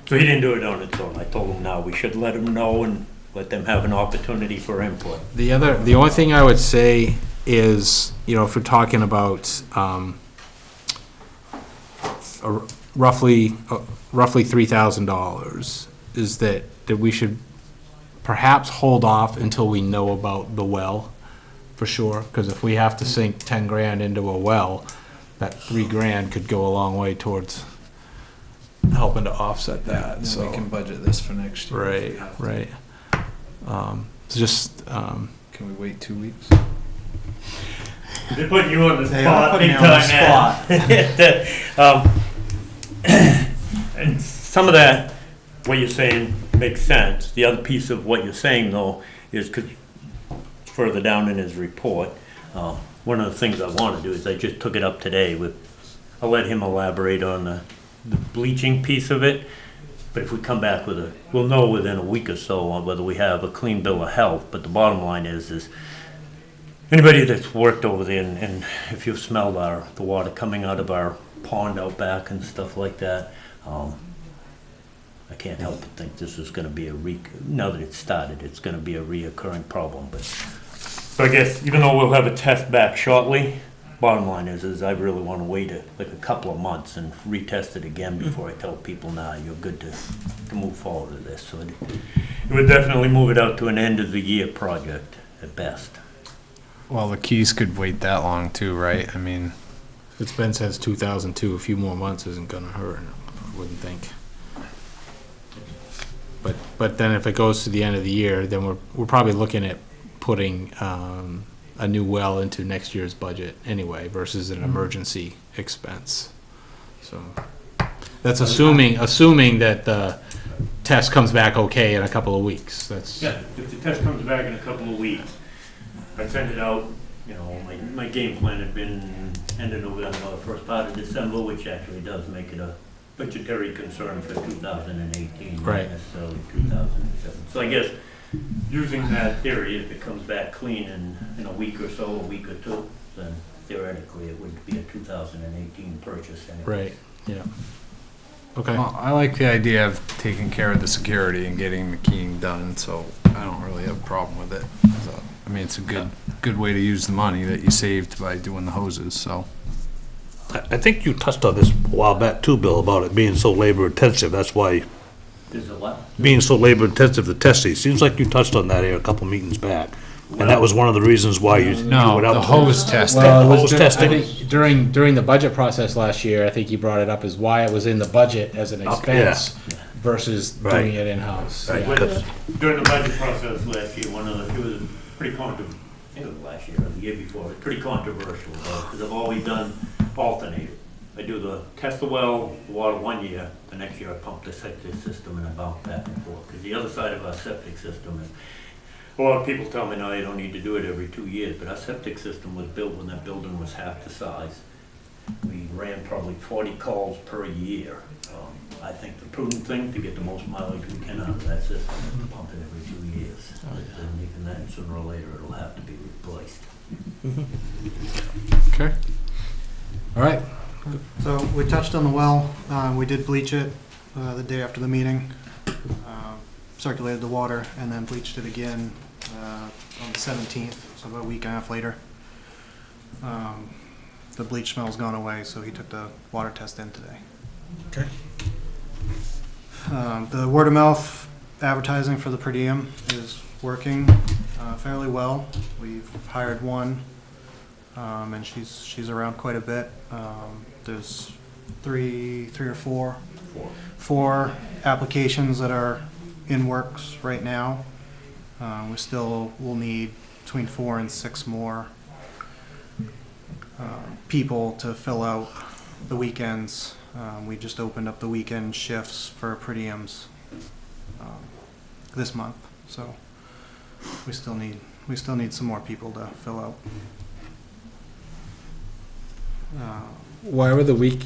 So he didn't do it on its own. I told him now we should let him know and let them have an opportunity for input. The only thing I would say is, you know, if we're talking about roughly $3,000, is that we should perhaps hold off until we know about the well, for sure. Because if we have to sink 10 grand into a well, that 3 grand could go a long way towards helping to offset that. Then So we can budget this for next year. if we have to. right. So just Can we wait 2 weeks? They're putting you on the They are spot, putting big me on the time now. And some of that, what you're saying makes sense. The other piece of what you're saying though is, because further down in his report, one of the things I want to do is I just took it up today with, I'll let him elaborate on the bleaching piece of it. But if we come back with we'll know within a week or so on whether we have a clean bill of health. But the bottom line is anybody that's worked over there, and if you've smelled the water coming out of our pond out back and stuff like that, I can't help but think this is gonna be now that it's started, it's gonna be a reoccurring problem, but. So I guess, even though we'll have a test back shortly, bottom line is I really wanna wait like a couple of months and retest it again before I tell people, nah, you're good to move forward with this. So it would definitely move it out to an end of the year project at best. Well, the keys could wait that long too, right? I mean, It's been since 2002, a few more months isn't gonna hurt, I wouldn't think. But then if it goes to the end of the year, then we're probably looking at putting a new well into next year's budget anyway versus an emergency expense. So that's assuming that the test comes back okay in a couple of weeks. That's Yeah, if the test comes back in a couple of weeks, I'd send it out, you know, my game plan had been end of November, first part of December, which actually does make it a budgetary concern for 2018, Right. not necessarily 2007. So I guess, using that theory, if it comes back clean in a week or so, a week or two, then theoretically it would be a 2018 purchase anyway. right, yeah. Okay. well, I like the idea of taking care of the security and getting the keying done, so I don't really have a problem with it. So, I mean, it's a good way to use the money that you saved by doing the hoses, so. I think you touched on this a while back too, Bill, about it being so labor intensive. That's why, Is it what? being so labor intensive, the testing. Seems like you touched on that here a couple meetings back. And that was one of the reasons why you No, went out the to- hose testing. Well, it was Hose dur- testing. I think during the budget process last year, I think you brought it up as why it was in the budget as an expense versus Right. doing it in-house. Right. Yeah. During the budget process last year, it was pretty controversial, I think it was last year or the year before, it was pretty controversial, because I've always done alternator. I do the, test the well, water 1 year, the next year I pump the septic system and I bounce back and forth. Because the other side of our septic system is, a lot of people tell me, no, you don't need to do it every 2 years, but our septic system was built when that building was half the size. We ran probably 40 calls per year. I think the prudent thing to get the most mileage we can out of that system is to pump it every 2 years. And even then, sooner or later, it'll have to be replaced. Okay. All right. So we touched on the well. We did bleach it the day after the meeting. Circulated the water and then bleached it again on the 17th, so about a week and a half later. The bleach smell's gone away, so he took the water test in today. Okay. The word of mouth advertising for the per diem is working fairly well. We've hired one, and she's around quite a bit. There's three or four applications that are in works right now. We still will need between 4 and 6 more people to fill out the weekends. We just opened up the weekend shifts for per diems this month, so we still need some more people to fill out. Why were the week?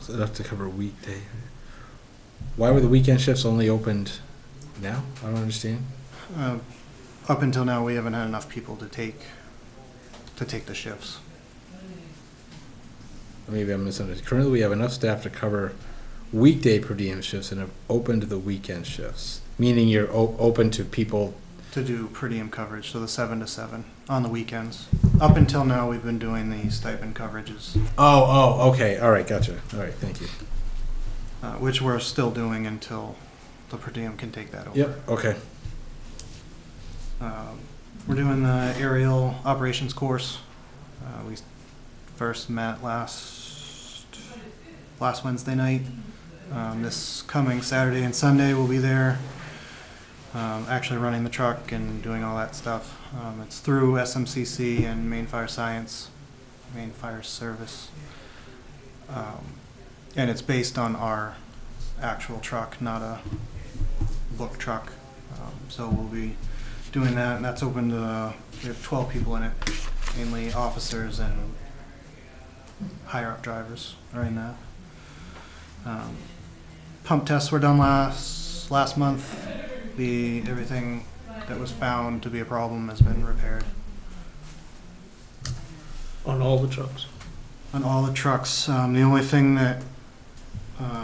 I'd have to cover a weekday. Why were the weekend shifts only opened now? I don't understand. Up until now, we haven't had enough people to take the shifts. Maybe I'm misunderstanding. Currently, we have enough staff to cover weekday per diem shifts and have opened the weekend shifts, meaning you're open to people To do per diem coverage, so the 7 to 7 on the weekends. Up until now, we've been doing the stipend coverages, Oh, okay. All right, gotcha. All right, thank you. which we're still doing until the per diem can take that over. Yep, okay. We're doing the aerial operations course. We first met last Wednesday night. This coming Saturday and Sunday we'll be there, actually running the truck and doing all that stuff. It's through SMCC and Maine Fire Service. And it's based on our actual truck, not a book truck. So we'll be doing that, and that's open to, we have 12 people in it, mainly officers and higher up drivers are in that. Pump tests were done last month. Everything that was found to be a problem has been repaired. On all the trucks. On all the trucks, the only thing that,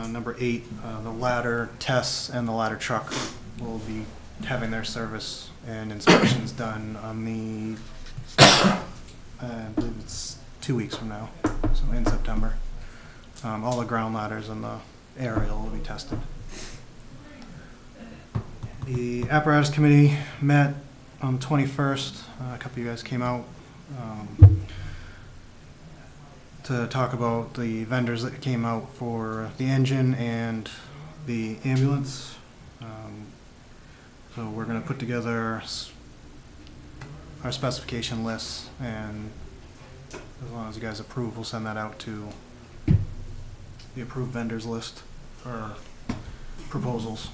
number 8, the ladder tests and the ladder truck will be having their service and inspections done on I believe it's 2 weeks from now, so in September. All the ground ladders and the aerial will be tested. The apparatus committee met on the 21st. A couple of you guys came out to talk about the vendors that came out for the engine and the ambulance. So we're going to put together our specification lists, and as long as you guys approve, we'll send that out to the approved vendors list for proposals.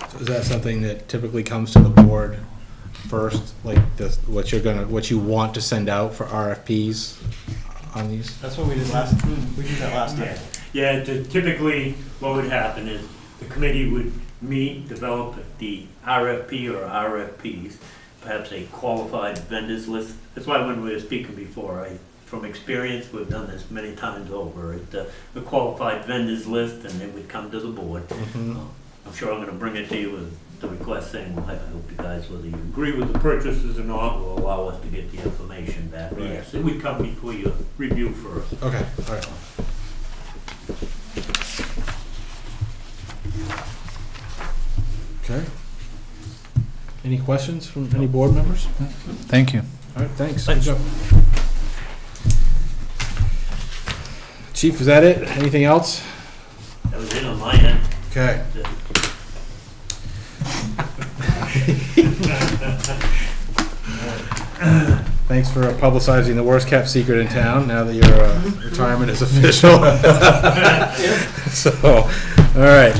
So is that something that typically comes to the board first, like what you want to send out for RFPs on these? That's what we did we did that last time. Yeah, typically what would happen is the committee would meet, develop the RFP or RFPs, perhaps a qualified vendors list. That's why when we were speaking before, from experience, we've done this many times over, the qualified vendors list, and it would come to the board. Mm-hmm. I'm sure I'm gonna bring it to you with the request saying, well, I hope you guys, whether you agree with the purchases or not, will allow us to get the information back. Right. Yes, it would come before you review first. Okay, all right. Okay. Any questions from any board members? Thank you. All right, thanks. Thanks. Good job. Chief, is that it? Anything else? That was it on my end. Okay. Thanks for publicizing the worst kept secret in town, now that your retirement is official. So, all right.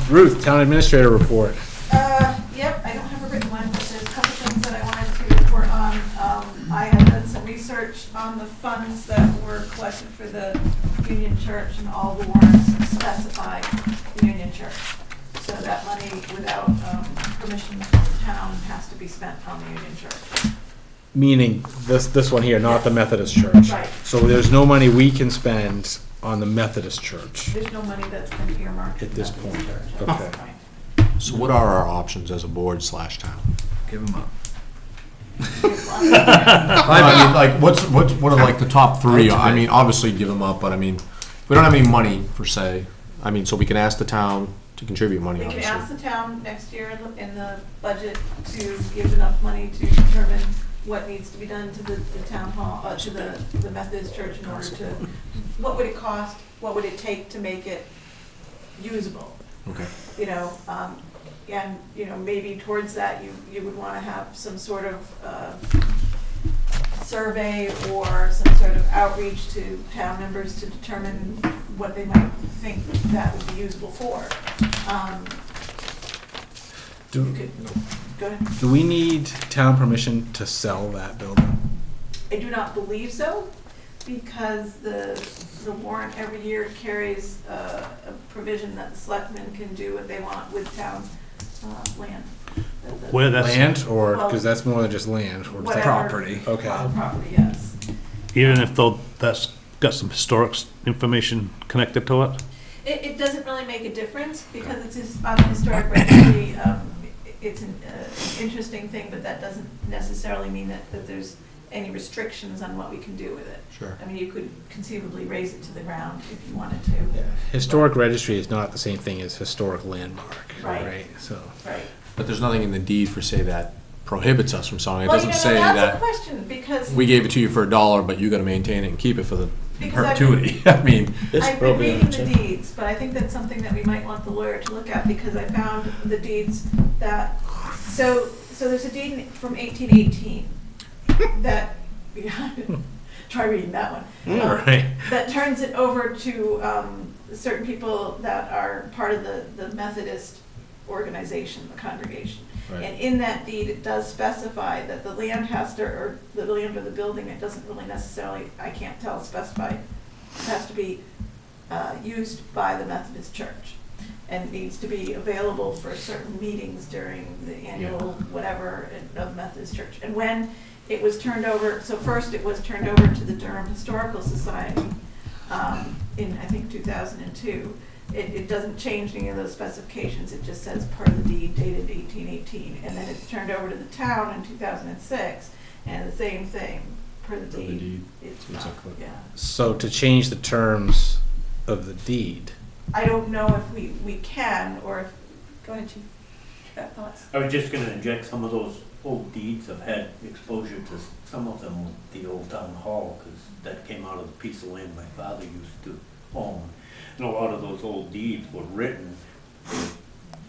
Ruth, Town Administrator report. Yep, I don't have a written one, but there's a couple things that I wanted to report on. I have done some research on the funds that were collected for the Union Church, and all the warrants specify the Union Church. So that money, without permission from the town, has to be spent on the Union Church. Meaning this one here, not the Methodist Church. Right. So there's no money we can spend on the Methodist Church There's no money that's been earmarked. at this for the point. Church. Okay. Right. So what are our options as a board / town? Give them up. I mean, like, what are like the top three? I mean, obviously give them up, but I mean, we don't have any money per se. I mean, so we can ask the town to contribute money, We can obviously. ask the town next year in the budget to give enough money to determine what needs to be done to the town hall, to the Methodist Church in order to, what would it cost, what would it take to make it usable? Okay. You know, and, you know, maybe towards that, you would want to have some sort of survey or some sort of outreach to town members to determine what they might think that would be usable for. You could, go ahead. Do we need town permission to sell that building? I do not believe so, because the warrant every year carries a provision that the selectmen can do what they want with town land. Where that's, Land, or, Well, because that's more than just land, or just whatever- Property. Okay. Well, property, yes. even if though that's got some historic information connected to it? It doesn't really make a difference, because it's on the historic registry. It's an interesting thing, but that doesn't necessarily mean that there's any restrictions on what we can do with it. Sure. I mean, you could conceivably raise it to the ground if you wanted to. Historic registry is not the same thing as historic landmark, Right. right? So, Right. But there's nothing in the deed for say that prohibits us from selling. It Well, doesn't say that's a that question, because we gave it to you for $1, but you gotta maintain it and keep it for the Because I've- perpetuity. I mean, It's I've been probably reading on the check. deeds, but I think that's something that we might want the lawyer to look at, because I found the deeds that, so there's a deed from 1818 that, try reading that one. right. That turns it over to certain people that are part of the Methodist organization, the congregation. Right. And in that deed, it does specify that the land has to, or the land of the building, it doesn't really necessarily, I can't tell, specify, has to be used by the Methodist Church. And needs to be available for certain meetings during the annual whatever of the Methodist Church. And when it was turned over, so first it was turned over to the Durham Historical Society in, I think, 2002. It doesn't change any of those specifications, it just says per the deed dated 1818. And then it's turned over to the town in 2006, and the same thing, per the deed. It's Seems not, like what- yeah. So to change the terms of the deed, I don't know if we can, or if, go ahead, Chief, you got thoughts? I was just gonna inject some of those old deeds. I've had exposure to some of them with the old town hall, because that came out of the piece of land my father used to own. And a lot of those old deeds were written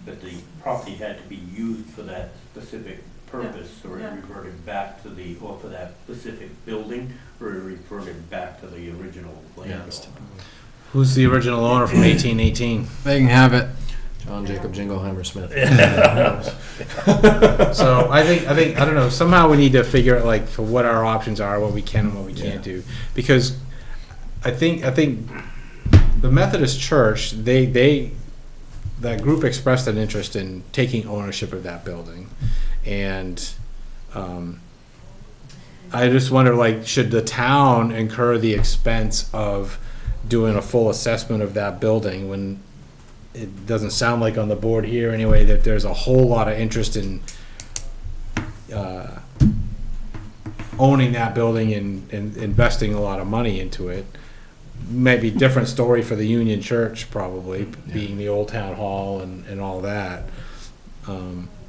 that the property had to be used for that specific purpose, or it Yeah. reverted back to the, or for that specific building, or it reverted back to the original landowner. who's the original owner from 1818? They can have it. John Jacob Jingleheimer Smith. So I think, I don't know, somehow we need to figure out like what our options are, what we can and what we can't do. Because I think the Methodist Church, that group expressed an interest in taking ownership of that building. And I just wonder, like, should the town incur the expense of doing a full assessment of that building when it doesn't sound like on the board here anyway that there's a whole lot of interest in owning that building and investing a lot of money into it. Maybe different story for the Union Church, probably, being the old town hall and all that.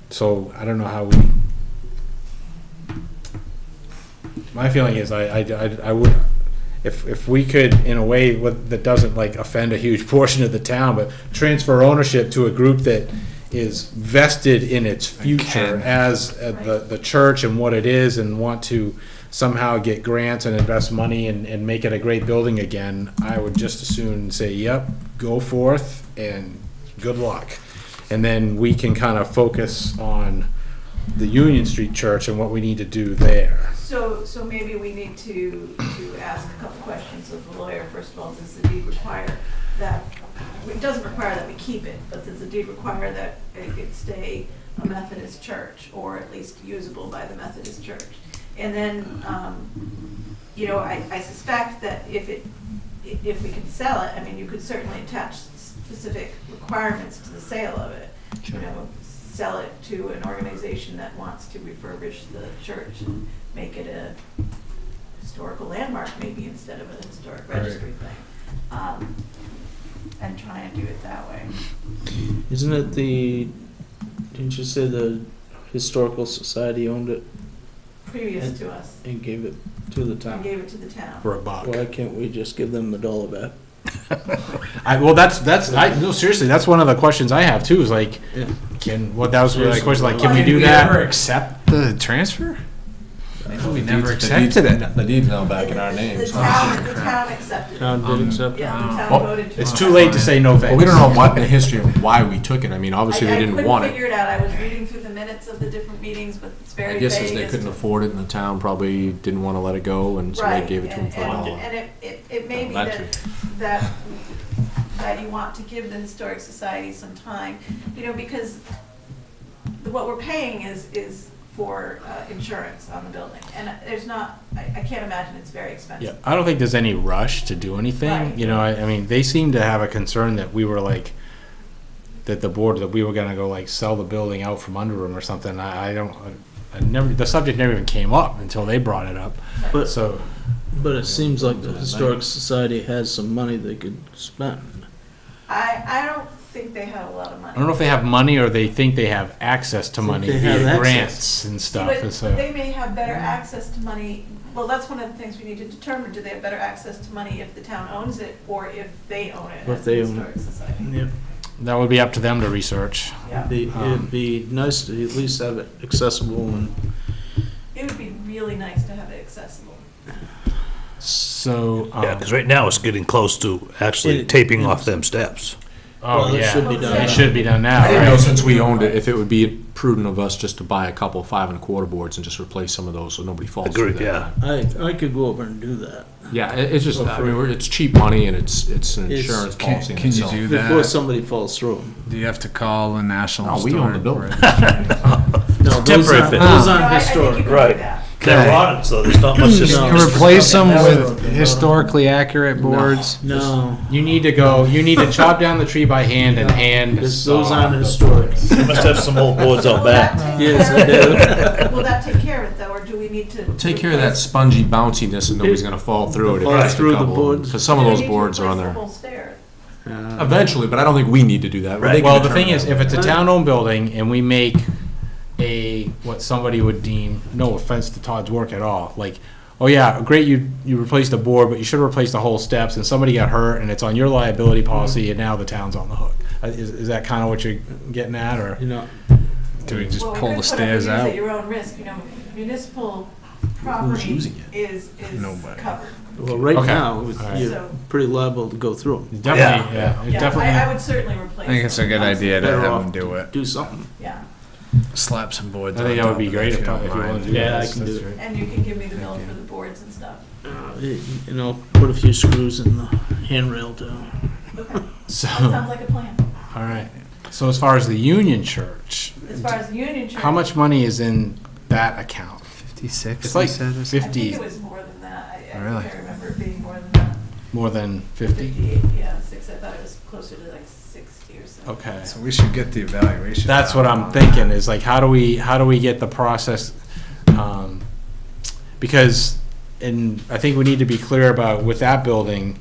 So I don't know how we. My feeling is I would, if we could, in a way that doesn't like offend a huge portion of the town, but transfer ownership to a group that is vested in its future can. as the church and what it is, and want to somehow get grants and invest money and make it a great building again, I would just as soon say, yep, go forth and good luck. And then we can kind of focus on the Union Street Church and what we need to do there. So maybe we need to ask a couple questions of the lawyer. First of all, does the deed require that, it doesn't require that we keep it, but does the deed require that it stay a Methodist church, or at least usable by the Methodist church? And then, I suspect that if we can sell it, I mean, you could certainly attach specific requirements to the sale of it. Sell it to an organization that wants to refurbish the church and make it a historical landmark, maybe instead of a historic registry thing. And try and do it that way. Isn't it didn't you say the Historical Society owned it Previous to us, and gave it to the town? and gave it to the town. For a buck. Why can't we just give them $1 back? No, seriously, that's one of the questions I have too, is like, Yeah. that was really the question, like, can we Did do we that? ever accept the transfer? We never The deed's- accepted it. The deed's now back in our name. The so- town accepted it. Town did accept it? Yeah, the town Well, voted to. It's too late to say no Well, thanks. we don't know what the history of why we took it. I mean, obviously they didn't want I it. couldn't figure it out. I was reading through the minutes of the different meetings, but it's very I vague. guess as they as couldn't to- afford it, and the town probably didn't want to let it go, and so they Right, gave it to them for a dollar. And it may be That that you want to give the Historic Society some time, because what we're paying is for insurance on the building. And there's not, I can't imagine it's very Yeah, expensive. I don't think there's any rush to do anything, Right. I mean, they seem to have a concern that we were like, that the board, that we were gonna go like sell the building out from under them or something. I never, the subject never even came up until they brought it up, But, so. but it seems like the Historic Society has some money they could spend. I don't think they have a lot of money. I don't know if they have money or they think they have access to money they have via access. grants and stuff. But and so- they may have better access to money. Well, that's one of the things we need to determine. Do they have better access to money if the town owns it, or if they own it Or as if the they own Historic Society? Yep. That would be up to them to research. Yeah. It'd be nice to at least have it accessible and It would be really nice to have it accessible. So, Yeah, because right now it's getting close to actually It- taping it- off them steps. Well, oh it yeah, should be done. it should be done now. I didn't know Right? since we owned it, if it would be prudent of us just to buy a couple 5 1/4 boards and just replace some of those so nobody falls through Agreed, that. yeah. I could go over and do that. Yeah, it's just, I mean, it's cheap money and it's an It's- insurance Can, policy in can you itself. do Before that? somebody falls through 'em. Do you have to call the National No, we own the Historic building. Registry? No, those temporary aren't, fix. those No, aren't I think you historic. can do Right. that. They're rotted, so there's not much. You No. can replace them No. with historically accurate boards? No, You need to chop down the tree by hand and hand. those saw aren't the- historic. You must have some old boards out back. Yes, I do. Will that take care of it, though, or do we need to? Take care of that spongy bounciness and nobody's gonna fall through it. Fall through the boards. Because some of those boards are on there. Eventually, but I don't think we need to do that. Right. They can Well, the determine thing is, that. if it's a town-owned building and we make what somebody would deem, no offense to Todd's work at all, like, oh yeah, great, you replaced the board, but you should have replaced the whole steps, and somebody got hurt, and it's on your liability policy, and now the town's on the hook. Is that kind of what you're getting at, or? You know, Do we just Well, we pull could the put up stairs use out? At your own risk, municipal property using is Nobody. covered. well, right Okay. now, All right. you're So, pretty liable to go through 'em. Definitely, yeah, yeah, definitely. I would certainly replace. I think it's a good them. idea to Better have off them do it. Do something. Yeah, Slap some boards I on think that would top be of great it if don't you want mind. to do that. Yeah, I That's- can do that's it. right. and you can give me the bill for the boards and stuff. You know, put a few screws in the handrail too. Okay, that So, sounds like a plan. all right. So as far as the Union Church, As far as the Union Church. how much money is in that account? 56, It's like I think 50, it was more than that. I Really? think I remember it being more than that. more than 50? 58, yeah, 6, I thought it was closer to like 60 or so. Okay. So we should get the evaluation. That's done what I'm on thinking, that. is like, how do we get the process, because, and I think we need to be clear about, with that building,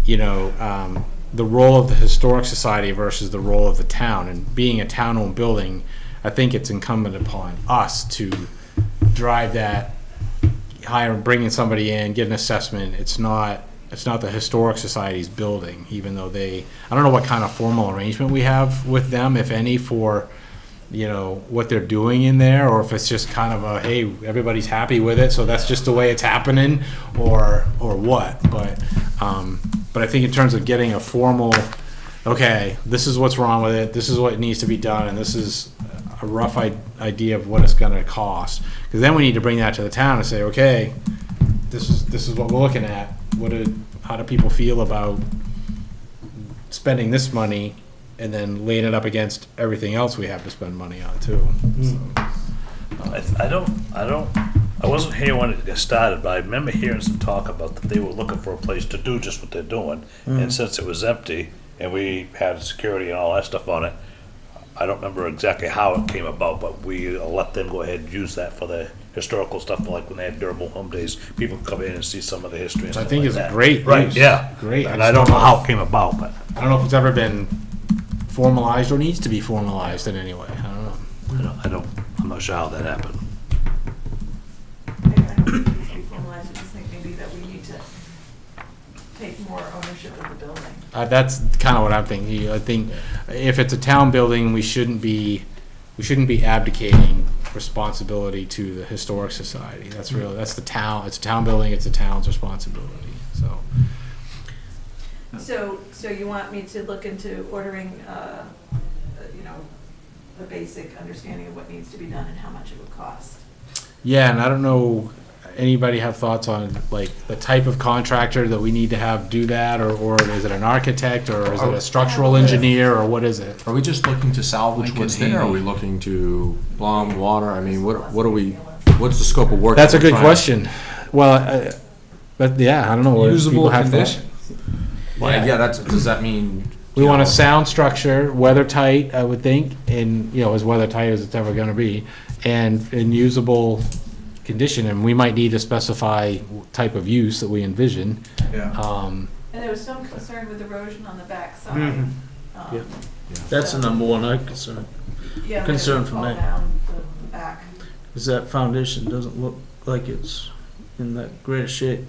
the role of the Historic Society versus the role of the town, and being a town-owned building, I think it's incumbent upon us to drive that, bringing somebody in, get an assessment. It's not it's not the Historic Society's building, even though I don't know what kind of formal arrangement we have with them, if any, for, you know, what they're doing in there, or if it's just kind of a, hey, everybody's happy with it, so that's just the way it's happening, or what, but I think in terms of getting a formal, okay, this is what's wrong with it, this is what needs to be done, and this is a rough idea of what it's gonna cost, because then we need to bring that to the town and say, okay, this is what we're looking at, how do people feel about spending this money, and then laying it up against everything else we have to spend money on too. So, I wasn't here when it got started, but I remember hearing some talk about that they were looking for a place to do just what they're doing. And since it was empty and we had security and all that stuff on it, I don't remember exactly how it came about, but we let them go ahead and use that for the historical stuff, like when they had Durable Home Days, people come in and see some of the history and I stuff think like it's that. great. Right, use. yeah. Great. And I don't know how it came about, but I don't know if it's ever been formalized or needs to be formalized in any way. I don't know. I'm not sure how that happened. I don't think it needs to be formalized, I just think maybe that we need to take more ownership of the building. That's kind of what I'm thinking. I think if it's a town building, we shouldn't be abdicating responsibility to the Historic Society. That's the town. It's a town building. It's the town's responsibility. So you want me to look into ordering, you know, a basic understanding of what needs to be done and how much it would cost? Yeah, and I don't know. Anybody have thoughts on like the type of contractor that we need to have do that, or is it an architect, or is it a structural engineer, or what is it? Are we just looking to salvage Make it what's there? Are handy. we looking to plumb, water? I mean, what are we, what's the scope of work? That's a that we're good trying- question. Well, but yeah, I don't know. What Usable people have condition. thought. Well, yeah, does that mean? We you want know, a sound structure, weather tight, I would think, and, you know, as weather tight as it's ever gonna be, and in usable condition, and we might need to specify type of use that we envision. Yeah. And there was some concern with erosion on the back side. Mhm. Yeah. That's the number one I'm concerned, Yeah, that concern would for fall me. down the back. is that foundation doesn't look like it's in that great shape.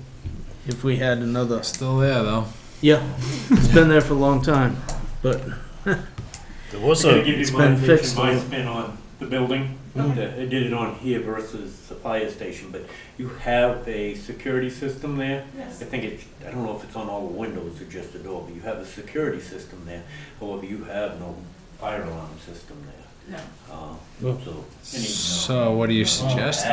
If we had another, Still there though. yeah, it's been there for a long time, but There was I'm gonna a, give it's you been my fixed opinion, a my little. spin on the building. I did it on here versus the fire station, but you have a security system there. Yes. I think I don't know if it's on all the windows or just the door, but you have a security system there. However, you have no fire alarm system there. No. So what do you suggest?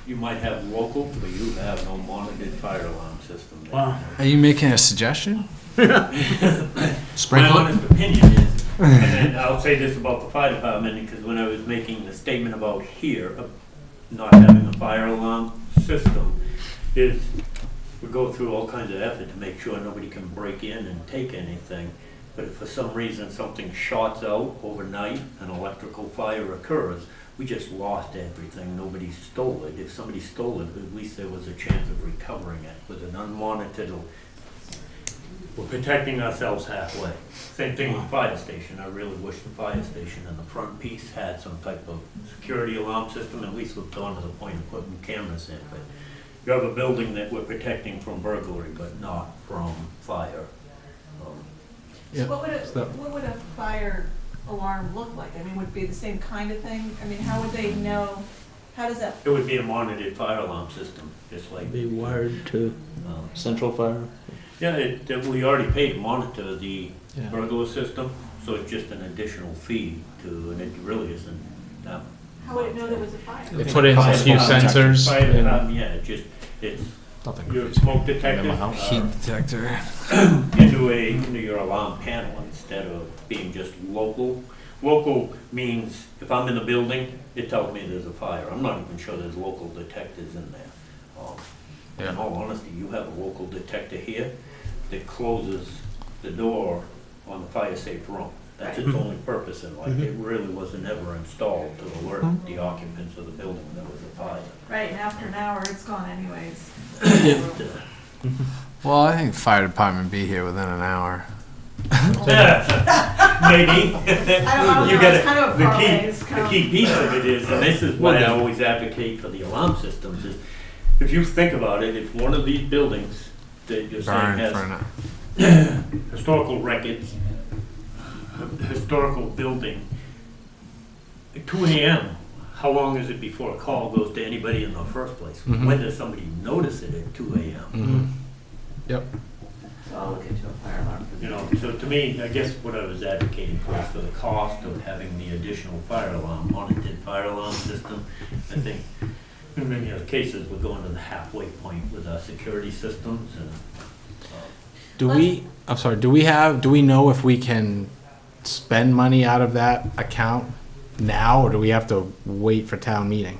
You might have local, but you have no monitored fire alarm system there. Wow. Are you making a suggestion? My Sprinkler? honest opinion is, and then I'll say this about the fire department, because when I was making the statement about here, of not having a fire alarm system, is we go through all kinds of effort to make sure nobody can break in and take anything. But if for some reason something shorts out overnight, an electrical fire occurs, we just lost everything, nobody stole it. If somebody stole it, at least there was a chance of recovering it. With an unmonitored, we're protecting ourselves halfway. Same thing with the fire station. I really wish the fire station in the front piece had some type of security alarm system. At least we've gone to the point of putting cameras in. But you have a building that we're protecting from burglary, but not from fire. So what would a fire alarm look like? I mean, would it be the same kind of thing? I mean, how would they know, how does that, It would be a monitored fire alarm system, just like. Be wired to um, central fire. Yeah, we already paid to monitor the Yeah. burglar system, so it's just an additional fee and it really isn't that. how would it know there was a fire? They put in a few sensors. Fire and- department, yeah, it's Nothing. your smoke detector. Heat detector. Into your alarm panel instead of being just local. Local means if I'm in the building, it tells me there's a fire. I'm not even sure there's local detectors in there. In all honesty, you have a local detector here that closes the door on the fire safe room. That's its only purpose in life. It really wasn't ever installed to alert the occupants of the building there was a fire. Right, and after an hour, it's gone anyways. Well, I think fire department be here within an hour. Maybe. I don't You know, gotta- it's kind of a the parlays. key piece of it is, and this is why I always advocate for the alarm systems, is if you think about it, if one of these buildings that you're saying Barn has for historical records, historical building. At 2 a.m., how long is it before a call goes to anybody in the first place? Mhm. When does somebody notice it at 2 a.m.? Mhm. Yep. So I'll look into a fire alarm for You the know, so to me, I guess what I was advocating for is for the cost of having the additional fire alarm, monitored fire alarm system. I think in many other cases, we're going to the halfway point with our security systems and, Do we, I'm sorry, do we know if we can spend money out of that account now, or do we have to wait for town meeting?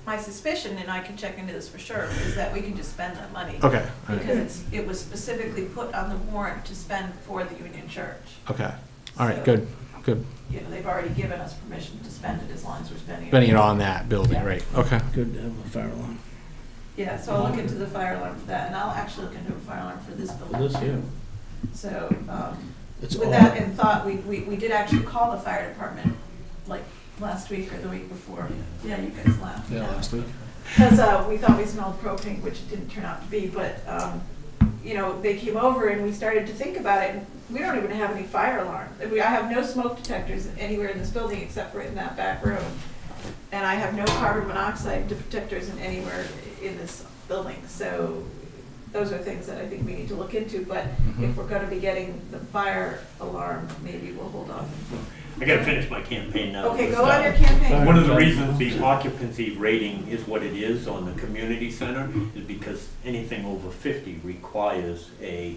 My suspicion, and I can check into this for sure, is that we can just spend that money. Okay, all right, Because it was specifically put on the warrant to spend for the Union Church. okay, all right, So, good, good. You know, they've already given us permission to spend it as long as we're spending it. Spending it on that building, Yeah. right, okay. Good to have a fire alarm. Yeah, so I'll look into the fire alarm for that, and I'll actually look into a fire alarm for this building. This here. So, It's with all- that in thought, we did actually call the fire department, like, last week or the week before. Yeah, you guys laughed. Yeah, last week. Because we thought we smelled propane, which it didn't turn out to be, but, you know, they came over and we started to think about it, and we don't even have any fire alarm. I have no smoke detectors anywhere in this building except for in that back room. And I have no carbon monoxide detectors in anywhere in this building, so those are things that I think we need to look into, but if we're gonna be getting the fire alarm, maybe we'll hold off. I gotta finish my campaign now. Okay, go on your campaign. One of the reasons the occupancy rating is what it is on the community center is because anything over 50 requires a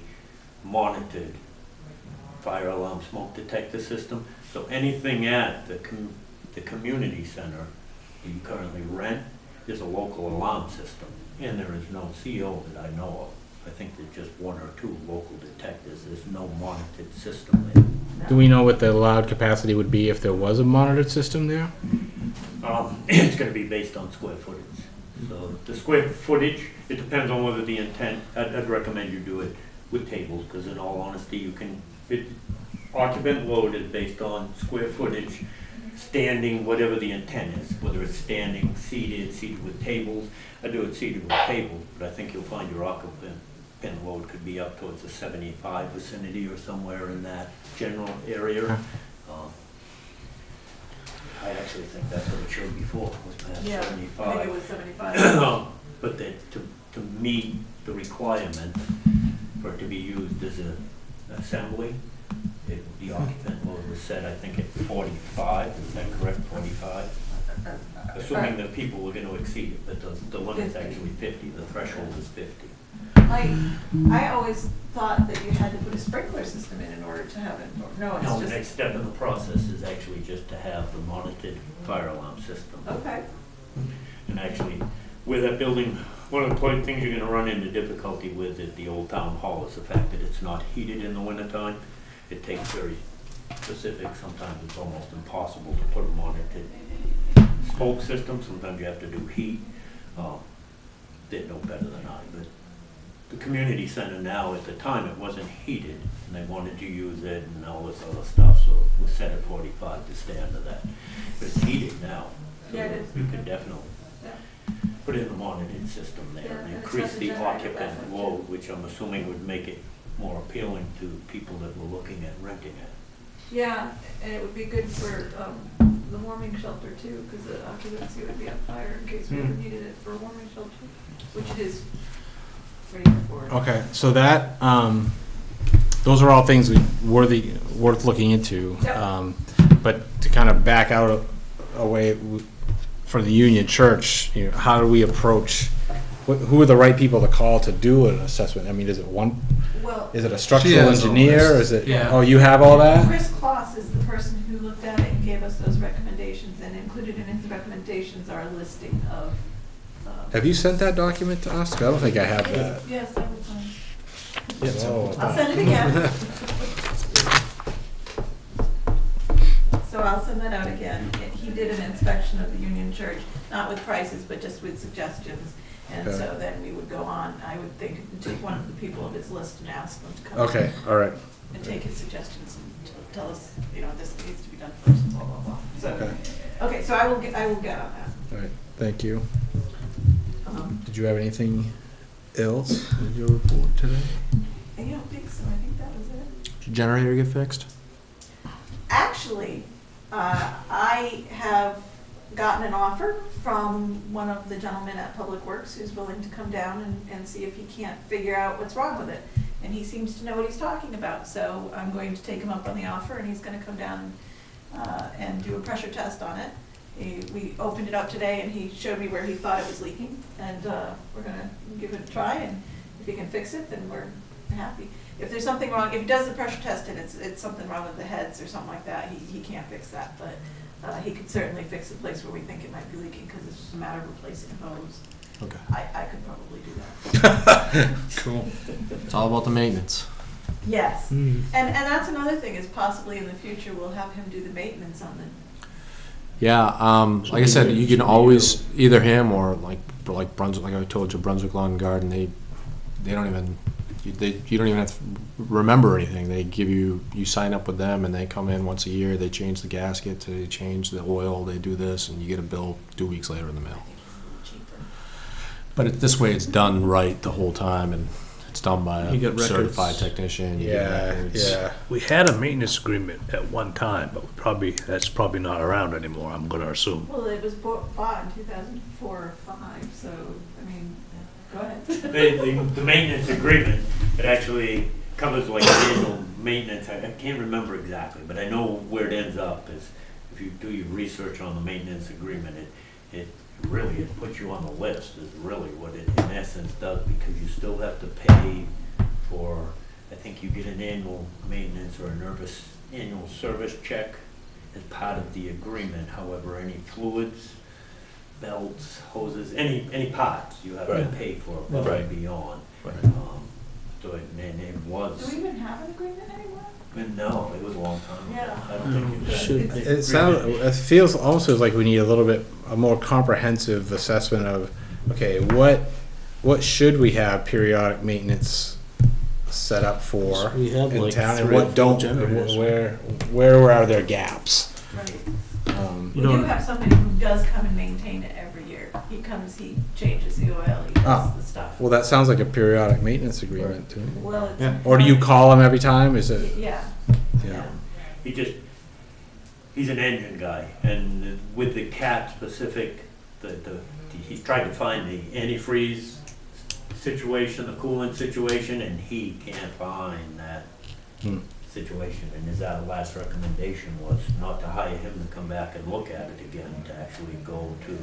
monitored fire alarm smoke detector system. So anything at the community center that you currently rent is a local alarm system. And there is no CO that I know of. I think there's just 1 or 2 local detectors. There's no monitored system there. Do we know what the allowed capacity would be if there was a monitored system there? It's gonna be based on square footage. So the square footage, it depends on whether the intent, I'd recommend you do it with tables, because in all honesty, you can, occupant load is based on square footage, standing, whatever the intent is, whether it's standing, seated with tables. I do it seated with tables, but I think you'll find your occupant load could be up towards the 75 vicinity or somewhere in that general area. I actually think that's what it showed before, was past Yeah, I 75. think it was 75. But that to meet the requirement for it to be used as an assembly, the occupant load was set, I think, at 45, is that correct, 45? Assuming that people were gonna exceed it, but the limit's 50. actually 50, the threshold is 50. I always thought that you had to put a sprinkler system in order to have it, no, No, the it's next just, step in the process is actually just to have the monitored fire alarm system. okay. And actually, with that building, one of the things you're gonna run into difficulty with at the old town hall is the fact that it's not heated in the wintertime. It takes very specific, sometimes it's almost impossible to put a monitored smoke system, sometimes you have to do heat. They'd know better than I, but the community center now, at the time, it wasn't heated, and they wanted to use it and all this other stuff, so it was set at 45 to stay under that. But it's heated now. So Yeah, it is. you could definitely Yeah. put in a monitored system there Yeah, and and it's increase not the the generator occupant backup, load, which I'm assuming would make it more appealing to people that were looking at renting it. Yeah, and it would be good for the warming shelter too, because the occupancy would be on fire in case we ever needed it for a warming shelter, which it is pretty affordable. Okay, so that, those are all things worth looking into. Yep. But to kind of back out a way for the Union Church, you know, how do we approach, who are the right people to call to do an assessment? I mean, is it Well, a She structural has a engineer? list. Is it, Yeah. oh, you have all that? Chris Kloss is the person who looked at it and gave us those recommendations, and included in his recommendations are a listing of. Have you sent that document to us? 'Cause I don't think I have that. Yes, several times. Oh. I'll send it again. So I'll send that out again. He did an inspection of the Union Church, not with prices, but just with suggestions. And Okay. so then we would go on, I would think, and take one of the people of his list and ask them to come. Okay, all right. And take his suggestions and tell us, you know, this needs to be done first, blah, blah, blah. So, Okay, okay, so I will get on that. all right, thank you. Um, Did you have anything else in your report today? I don't think so, I think that was it. Did your generator get fixed? Actually, I have gotten an offer from one of the gentlemen at Public Works who's willing to come down and see if he can't figure out what's wrong with it. And he seems to know what he's talking about, so I'm going to take him up on the offer, and he's gonna come down and do a pressure test on it. We opened it up today, and he showed me where he thought it was leaking, and we're gonna give it a try, and if he can fix it, then we're happy. If there's something wrong, if he does the pressure test and it's something wrong with the heads or something like that, he can't fix that, but he could certainly fix the place where we think it might be leaking, because it's just a matter of replacing a hose. Okay. I could probably do that. Cool. It's all about the maintenance. Yes, and that's another thing, is possibly in the future, we'll have him do the maintenance on the. Yeah, like I said, you can always, either him or like Brunswick, like I told you, Brunswick Lawn and Garden, they don't even, you don't even have to remember anything. They give you sign up with them, and they come in once a year, they change the gasket, they change the oil, they do this, and you get a bill 2 weeks later in the mail. But this way, it's done right the whole time, and it's done by You get a certified records. technician. You get records. We had a maintenance agreement at one time, but that's probably not around anymore, I'm gonna assume. Well, it was bought in 2004 or 5, so, I mean, go ahead. The maintenance agreement, it actually covers like annual maintenance. I can't remember exactly, but I know where it ends up is if you do your research on the maintenance agreement, it puts you on the list is really what it in essence does, because you still have to pay for, I think you get an annual maintenance or annual service check as part of the agreement. However, any fluids, belts, hoses, any parts you have to pay for above and beyond. Right. So it was, Do we even have an agreement anymore? no, it was a long time ago. Yeah. I don't think it Should be. It feels also like we need a more comprehensive assessment of, okay, what should we have periodic maintenance set up for We have in like town, and 3 or what 4 don't, generators. where are there gaps? Right. Um, We You do know- have somebody who does come and maintain it every year. He comes, he changes the oil, he does the stuff. Well, that sounds like a periodic maintenance agreement to me. Well, it's. Or do you call him every time? Is it? Yeah. Yeah. he's an engine guy, and with the cat specific, he tried to find the antifreeze situation, the coolant situation, and he can't find that situation. And his last recommendation was not to hire him to come back and look at it again, to actually go to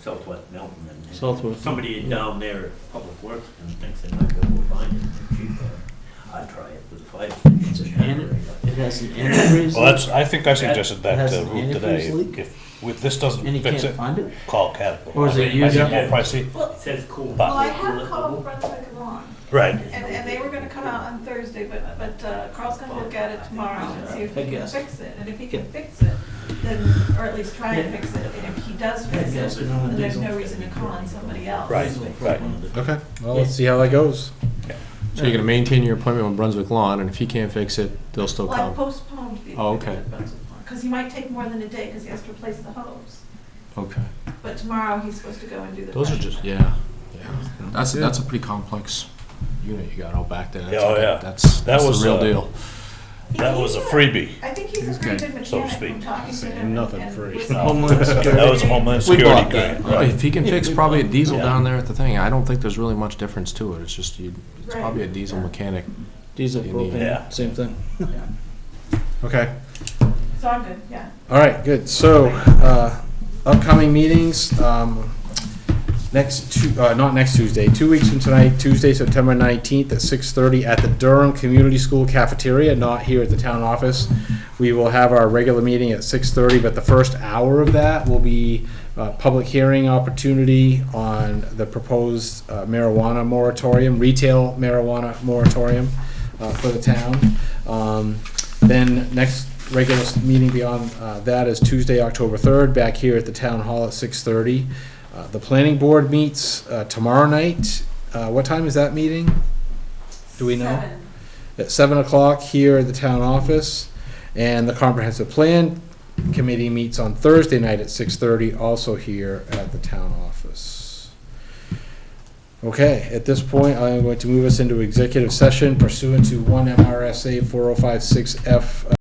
Southwest Milton. And Southwest, somebody down there at Public Works and thinks they might be able to find it cheaper. I'd try it with the fire It's station. it has an antifreeze. Well, I think I suggested It that has to an Ruth antifreeze today. leak? If this doesn't And you fix can't it, find it? call Caterpillar. Or is it I think using- more pricey. Well, It says cool. well, I have called Brunswick Lawn, Right. and they were gonna come out on Thursday, but Carl's gonna look at it tomorrow and see if he can Head gasket. fix it. And if he can fix it, then, or at least try and fix it, and if he does fix Head it, gasket on a then there's diesel. no reason to call on somebody else. Right, right. Okay. Well, let's see how that goes. So you're gonna maintain your appointment with Brunswick Lawn, and if he can't fix it, they'll still Well, I come. postponed the. Oh, okay. Because he might take more than a day, because he has to replace the hose. Okay. But tomorrow, he's supposed to go and do the. Those are pressure. just, Yeah. That's a pretty complex unit you got out back there. That's Yeah, oh, like yeah. That's That was, the real uh, deal. that was a freebie. I think he's He's a pretty good, good so to mechanic speak. from talking to Saying him. nothing and free. listening. Homeland Security. That was a Homeland We Security bought guy. that. Right. If he can fix probably a diesel Yeah. down there at the thing, I don't think there's really much difference to it. It's just it's Right. probably a diesel mechanic. Diesel, You need- propane, Yeah. same thing. Okay. So I'm good, yeah. All right, good. So, upcoming meetings, not next Tuesday, 2 weeks from tonight, Tuesday, September 19th at 6:30 at the Durham Community School Cafeteria, not here at the town office. We will have our regular meeting at 6:30, but the first hour of that will be a public hearing opportunity on the proposed marijuana moratorium, retail marijuana moratorium for the town. Then next regular meeting beyond that is Tuesday, October 3rd, back here at the town hall at 6:30. The planning board meets tomorrow night. What time is that meeting? Do we know? 7. At 7 o'clock here at the town office. And the comprehensive plan committee meets on Thursday night at 6:30, also here at the town office. Okay, at this point, I am going to move us into executive session pursuant to 1 MRSA 4056F